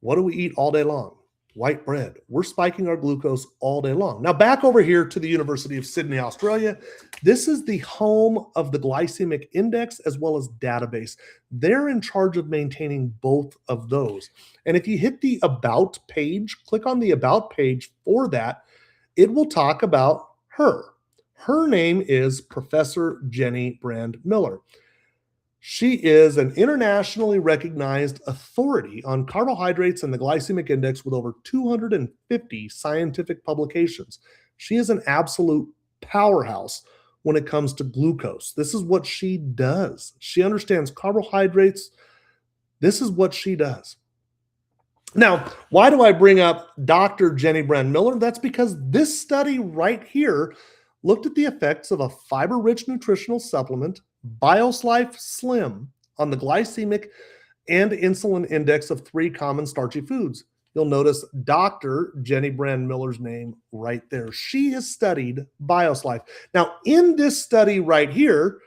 What do we eat all day long? White bread. We're spiking our glucose all day long. Now back over here to the University of Sydney, Australia. This is the home of the glycemic index as well as database. They're in charge of maintaining both of those. And if you hit the About page, click on the About page for that, it will talk about her. Her name is Professor Jenny Brand Miller. She is an internationally recognized authority on carbohydrates and the glycemic index with over 250 scientific publications. She is an absolute powerhouse when it comes to glucose. This is what she does. She understands carbohydrates. This is what she does. Now, why do I bring up Dr. Jenny Brand Miller? That's because this study right here looked at the effects of a fiber-rich nutritional supplement, BioSlife Slim, on the glycemic and insulin index of 3 common starchy foods. You'll notice Dr. Jenny Brand Miller's name right there. She has studied BioSlife. Now, in this study right here,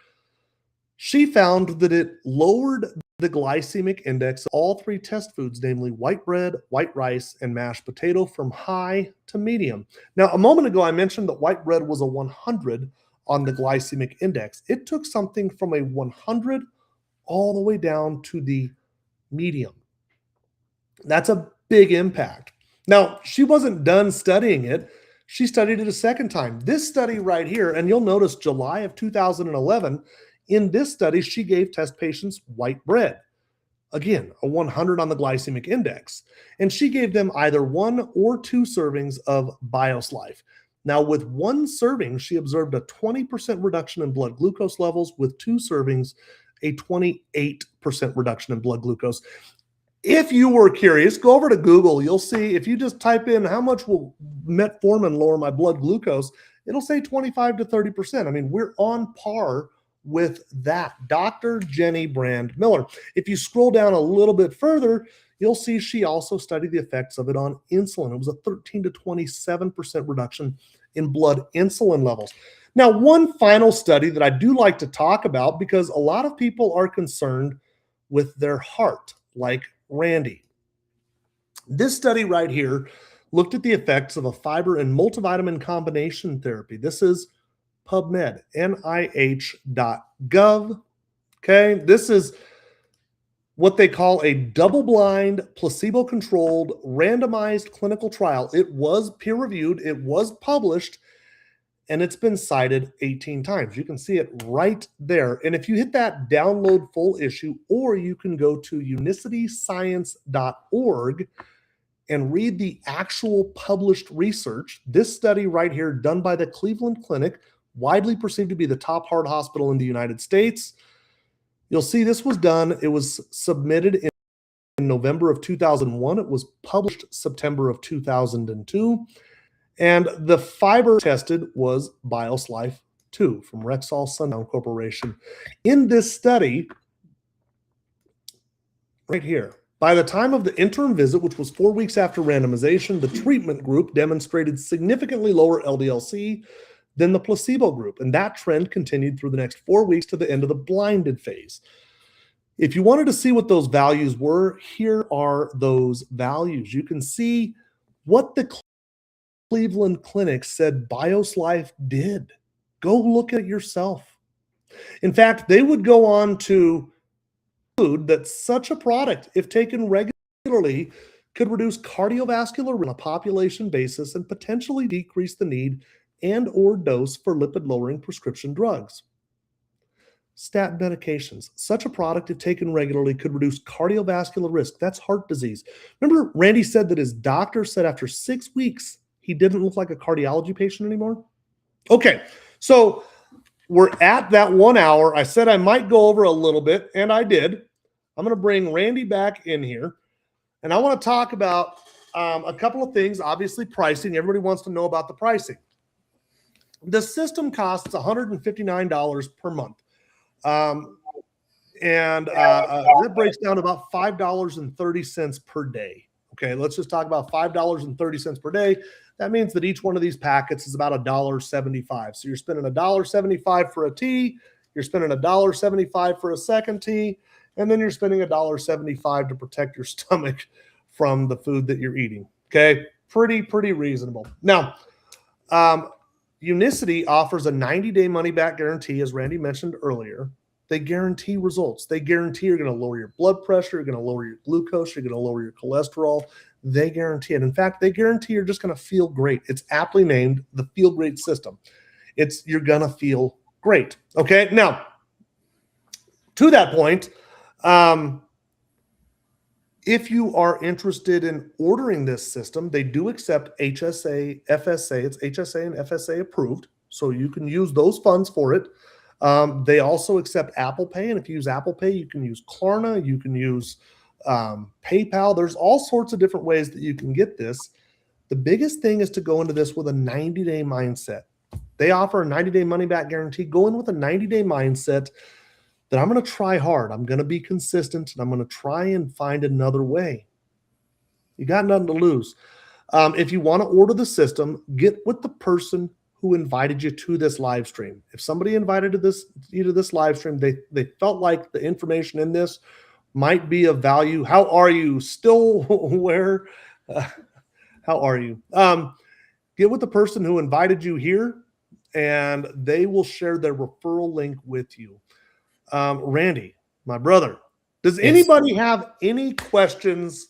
she found that it lowered the glycemic index of all 3 test foods, namely white bread, white rice, and mashed potato, from high to medium. Now, a moment ago, I mentioned that white bread was a 100 on the glycemic index. It took something from a 100 all the way down to the medium. That's a big impact. Now, she wasn't done studying it. She studied it a second time. This study right here, and you'll notice July of 2011, in this study, she gave test patients white bread. Again, a 100 on the glycemic index. And she gave them either 1 or 2 servings of BioSlife. Now, with 1 serving, she observed a 20% reduction in blood glucose levels. With 2 servings, a 28% reduction in blood glucose. If you were curious, go over to Google. You'll see, if you just type in how much will metformin lower my blood glucose, it'll say 25 to 30%. I mean, we're on par with that. Dr. Jenny Brand Miller. If you scroll down a little bit further, you'll see she also studied the effects of it on insulin. It was a 13 to 27% reduction in blood insulin levels. Now, one final study that I do like to talk about, because a lot of people are concerned with their heart, like Randy. This study right here looked at the effects of a fiber and multivitamin combination therapy. This is PubMed, nih.gov. Okay, this is what they call a double-blind, placebo-controlled, randomized clinical trial. It was peer-reviewed. It was published. and it's been cited 18 times. You can see it right there. And if you hit that download full issue, or you can go to unicityscience.org and read the actual published research. This study right here, done by the Cleveland Clinic, widely perceived to be the top heart hospital in the United States. You'll see this was done. It was submitted in November of 2001. It was published September of 2002. And the fiber tested was Bios Life 2 from Rexall Sundown Corporation. In this study, right here, by the time of the interim visit, which was 4 weeks after randomization, the treatment group demonstrated significantly lower LDL-C than the placebo group. And that trend continued through the next 4 weeks to the end of the blinded phase. If you wanted to see what those values were, here are those values. You can see what the Cleveland Clinic said Bios Life did. Go look at it yourself. In fact, they would go on to conclude that such a product, if taken regularly, could reduce cardiovascular risk on a population basis and potentially decrease the need and or dose for lipid-lowering prescription drugs. Statin medications. Such a product, if taken regularly, could reduce cardiovascular risk. That's heart disease. Remember, Randy said that his doctor said after 6 weeks, he didn't look like a cardiology patient anymore? Okay, so we're at that 1 hour. I said I might go over a little bit, and I did. I'm going to bring Randy back in here, and I want to talk about a couple of things. Obviously, pricing. Everybody wants to know about the pricing. The system costs $159 per month, and that breaks down to about $5.30 per day. Okay, let's just talk about $5.30 per day. That means that each one of these packets is about $1.75. So you're spending $1.75 for a tea, you're spending $1.75 for a second tea, and then you're spending $1.75 to protect your stomach from the food that you're eating. Okay, pretty reasonable. Now, Unicity offers a 90-day money-back guarantee, as Randy mentioned earlier. They guarantee results. They guarantee you're going to lower your blood pressure, you're going to lower your glucose, you're going to lower your cholesterol. They guarantee it. In fact, they guarantee you're just going to feel great. It's aptly named the Feel Great System. You're going to feel great. Okay, now, to that point, if you are interested in ordering this system, they do accept HSA, FSA. It's HSA and FSA approved, so you can use those funds for it. They also accept Apple Pay, and if you use Apple Pay, you can use Klarna, you can use PayPal. There's all sorts of different ways that you can get this. The biggest thing is to go into this with a 90-day mindset. They offer a 90-day money-back guarantee. Go in with a 90-day mindset that I'm going to try hard. I'm going to be consistent, and I'm going to try and find another way. You got nothing to lose. If you want to order the system, get with the person who invited you to this live stream. If somebody invited you to this live stream, they felt like the information in this might be of value. How are you? Still where? How are you? Get with the person who invited you here, and they will share their referral link with you. Randy, my brother, does anybody have any questions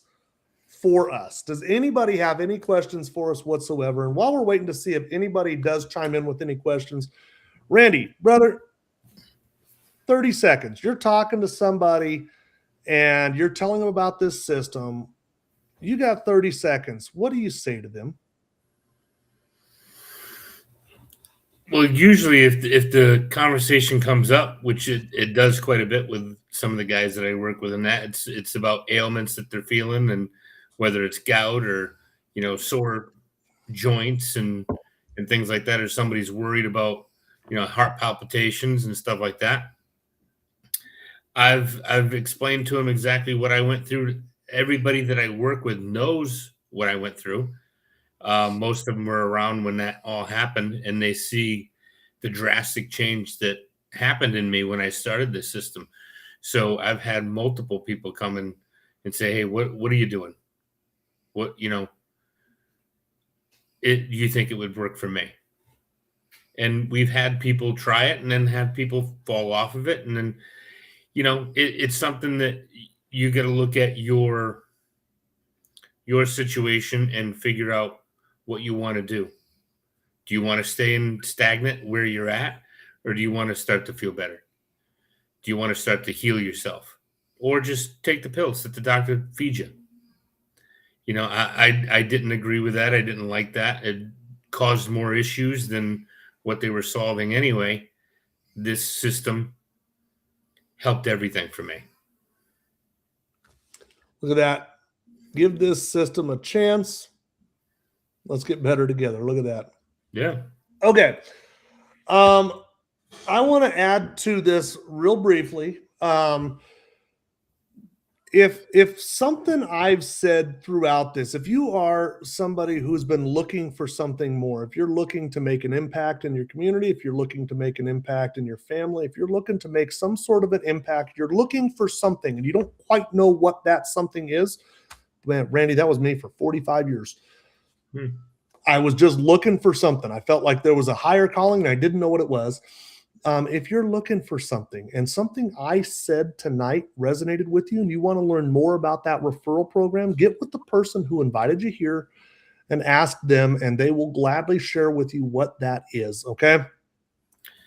for us? Does anybody have any questions for us whatsoever? And while we're waiting to see if anybody does chime in with any questions, Randy, brother, 30 seconds. You're talking to somebody and you're telling them about this system. You got 30 seconds. What do you say to them? Well, usually if the conversation comes up, which it does quite a bit with some of the guys that I work with, and that it's about ailments that they're feeling, and whether it's gout or sore joints and things like that, or somebody's worried about heart palpitations and stuff like that. I've explained to them exactly what I went through. Everybody that I work with knows what I went through. Most of them were around when that all happened, and they see the drastic change that happened in me when I started this system. So I've had multiple people come in and say, "Hey, what are you doing? What, you think it would work for me?" And we've had people try it and then have people fall off of it. And then, it's something that you got to look at your situation and figure out what you want to do. Do you want to stay in stagnant where you're at, or do you want to start to feel better? Do you want to start to heal yourself, or just take the pills that the doctor feeds you? You know, I didn't agree with that. I didn't like that. It caused more issues than what they were solving anyway. This system helped everything for me. Look at that. Give this system a chance. Let's get better together. Look at that. Yeah. Okay. I want to add to this real briefly. If something I've said throughout this, if you are somebody who's been looking for something more, if you're looking to make an impact in your community, if you're looking to make an impact in your family, if you're looking to make some sort of an impact, you're looking for something and you don't quite know what that something is. Man, Randy, that was me for 45 years. I was just looking for something. I felt like there was a higher calling and I didn't know what it was. If you're looking for something and something I said tonight resonated with you and you want to learn more about that referral program, get with the person who invited you here and ask them, and they will gladly share with you what that is. Okay.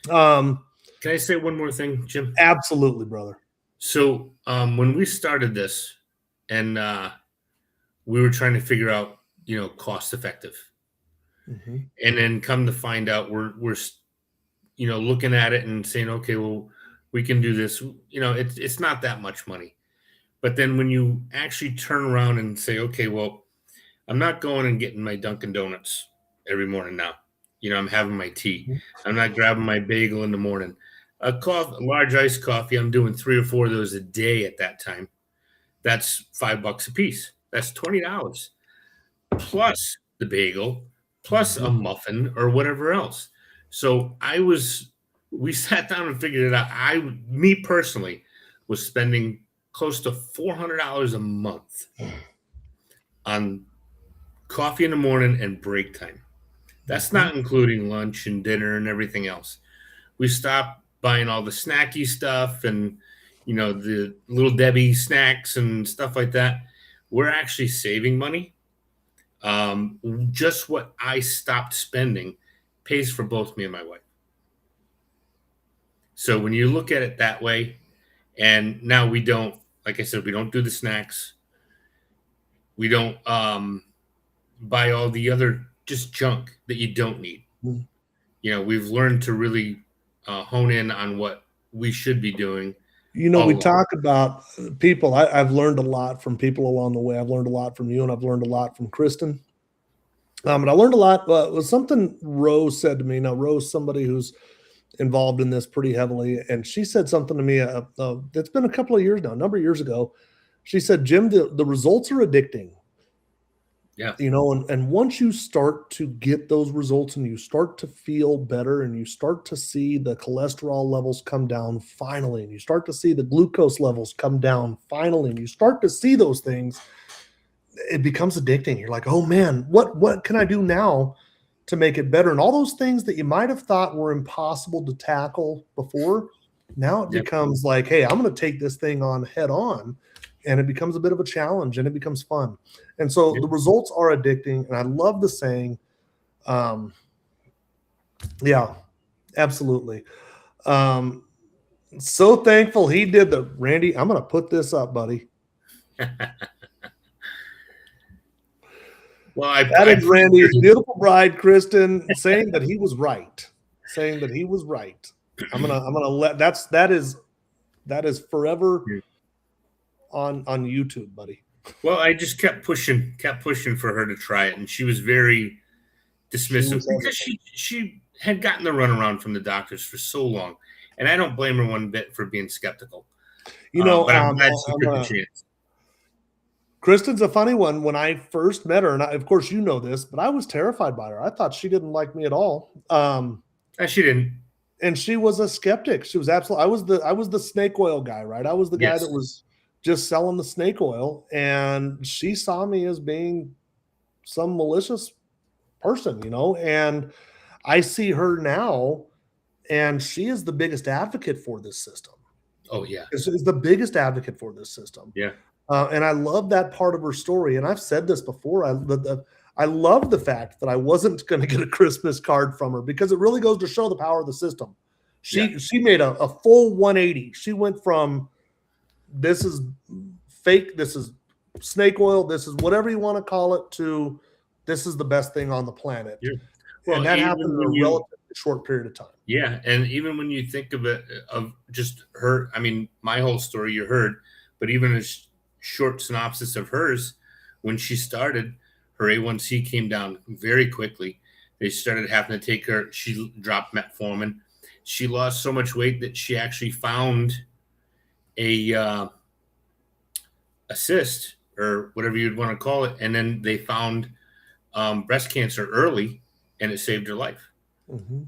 Can I say one more thing, Jim? Absolutely, brother. So when we started this and we were trying to figure out, cost effective, and then come to find out we're looking at it and saying, okay, well, we can do this. It's not that much money. But then when you actually turn around and say, okay, well, I'm not going and getting my Dunkin' Donuts every morning now. I'm having my tea. I'm not grabbing my bagel in the morning. A large iced coffee, I'm doing 3 or 4 of those a day at that time. That's $5 a piece. That's $20 plus the bagel, plus a muffin or whatever else. So we sat down and figured it out. Me personally was spending close to $400 a month on coffee in the morning and break time. That's not including lunch and dinner and everything else. We stopped buying all the snacky stuff and, the Little Debbie snacks and stuff like that. We're actually saving money. Just what I stopped spending pays for both me and my wife. So when you look at it that way, and now we don't, like I said, we don't do the snacks. We don't buy all the other just junk that you don't need. We've learned to really hone in on what we should be doing. We talk about people. I've learned a lot from people along the way. I've learned a lot from you, and I've learned a lot from Kristen. And I learned a lot. It was something Rose said to me. Now, Rose, somebody who's involved in this pretty heavily, and she said something to me. It's been a couple of years now, a number of years ago. She said, Jim, the results are addicting. Yeah. And once you start to get those results and you start to feel better and you start to see the cholesterol levels come down finally, and you start to see the glucose levels come down finally, and you start to see those things, it becomes addicting. You're like, oh man, what can I do now to make it better? And all those things that you might have thought were impossible to tackle before, now it becomes like, hey, I'm going to take this thing on head on. And it becomes a bit of a challenge and it becomes fun. And so the results are addicting. And I love the saying, yeah, absolutely. So thankful he did Randy, I'm going to put this up, buddy. Well, that is Randy's beautiful bride, Kristen, saying that he was right. I'm gonna let that is forever on YouTube, buddy. Well, I just kept pushing for her to try it, and she was very dismissive because she had gotten the runaround from the doctors for so long, and I don't blame her one bit for being skeptical. But I'm glad she took the chance. Kristen's a funny one. When I first met her, and of course you know this, but I was terrified by her. I thought she didn't like me at all. She didn't. And she was a skeptic. She was absolutely. I was the snake oil guy, right? I was the guy that was just selling the snake oil, and she saw me as being some malicious person, And I see her now, and she is the biggest advocate for this system. Oh yeah, is the biggest advocate for this system. Yeah. And I love that part of her story. And I've said this before. I love the fact that I wasn't going to get a Christmas card from her, because it really goes to show the power of the system. She made a full 180. She went from this is fake, this is snake oil, this is whatever you want to call it, to this is the best thing on the planet. Yeah. Well, and that happened in a relatively short period of time. Yeah. And even when you think of it, of just her, I mean, my whole story you heard, but even a short synopsis of hers, when she started, her A1C came down very quickly. They started having to take her, she dropped metformin. She lost so much weight that she actually found a cyst, or whatever you'd want to call it. And then they found breast cancer early, and it saved her life. Mm-hmm.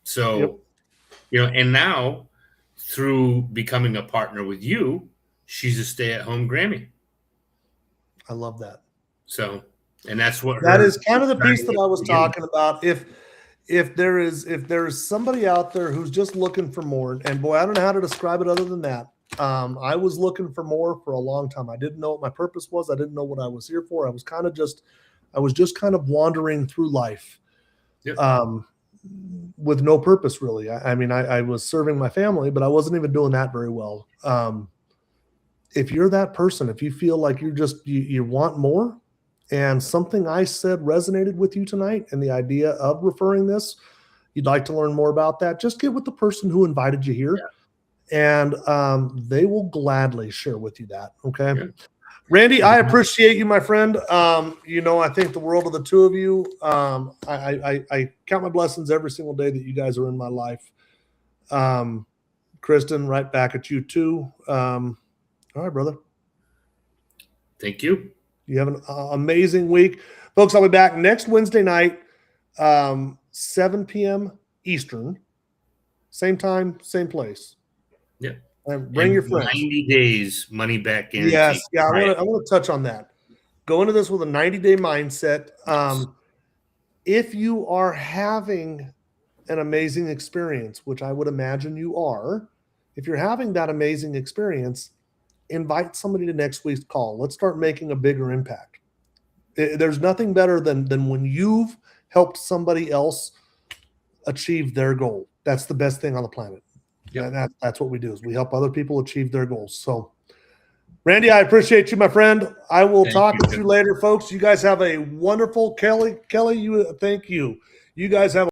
So, and now through becoming a partner with you, she's a stay-at-home Grammy. I love that. So, and that's what that is kind of the piece that I was talking about. If there is somebody out there who's just looking for more, and boy, I don't know how to describe it other than that. I was looking for more for a long time. I didn't know what my purpose was. I didn't know what I was here for. I was just kind of wandering through life, with no purpose really. I mean, I was serving my family, but I wasn't even doing that very well. If you're that person, if you feel like you want more, and something I said resonated with you tonight, and the idea of referring this, you'd like to learn more about that, just get with the person who invited you here, and they will gladly share with you that. Okay. Yeah. Randy, I appreciate you, my friend. I think the world of the two of you. I count my blessings every single day that you guys are in my life. Kristen, right back at you too. All right, brother. Thank you. You have an amazing week. Folks, I'll be back next Wednesday night, 7 p.m. Eastern. Same time, same place. Yeah. And bring your friends. 90 days money back guarantee. Yes. Yeah, I want to touch on that. Go into this with a 90-day mindset. If you are having an amazing experience, which I would imagine you are, if you're having that amazing experience, invite somebody to next week's call. Let's start making a bigger impact. There's nothing better than when you've helped somebody else achieve their goal. That's the best thing on the planet. Yeah, that's what we do, is we help other people achieve their goals. So, Randy, I appreciate you, my friend. I will talk with you later, folks. You guys have a wonderful Kelly. Thank you. You guys have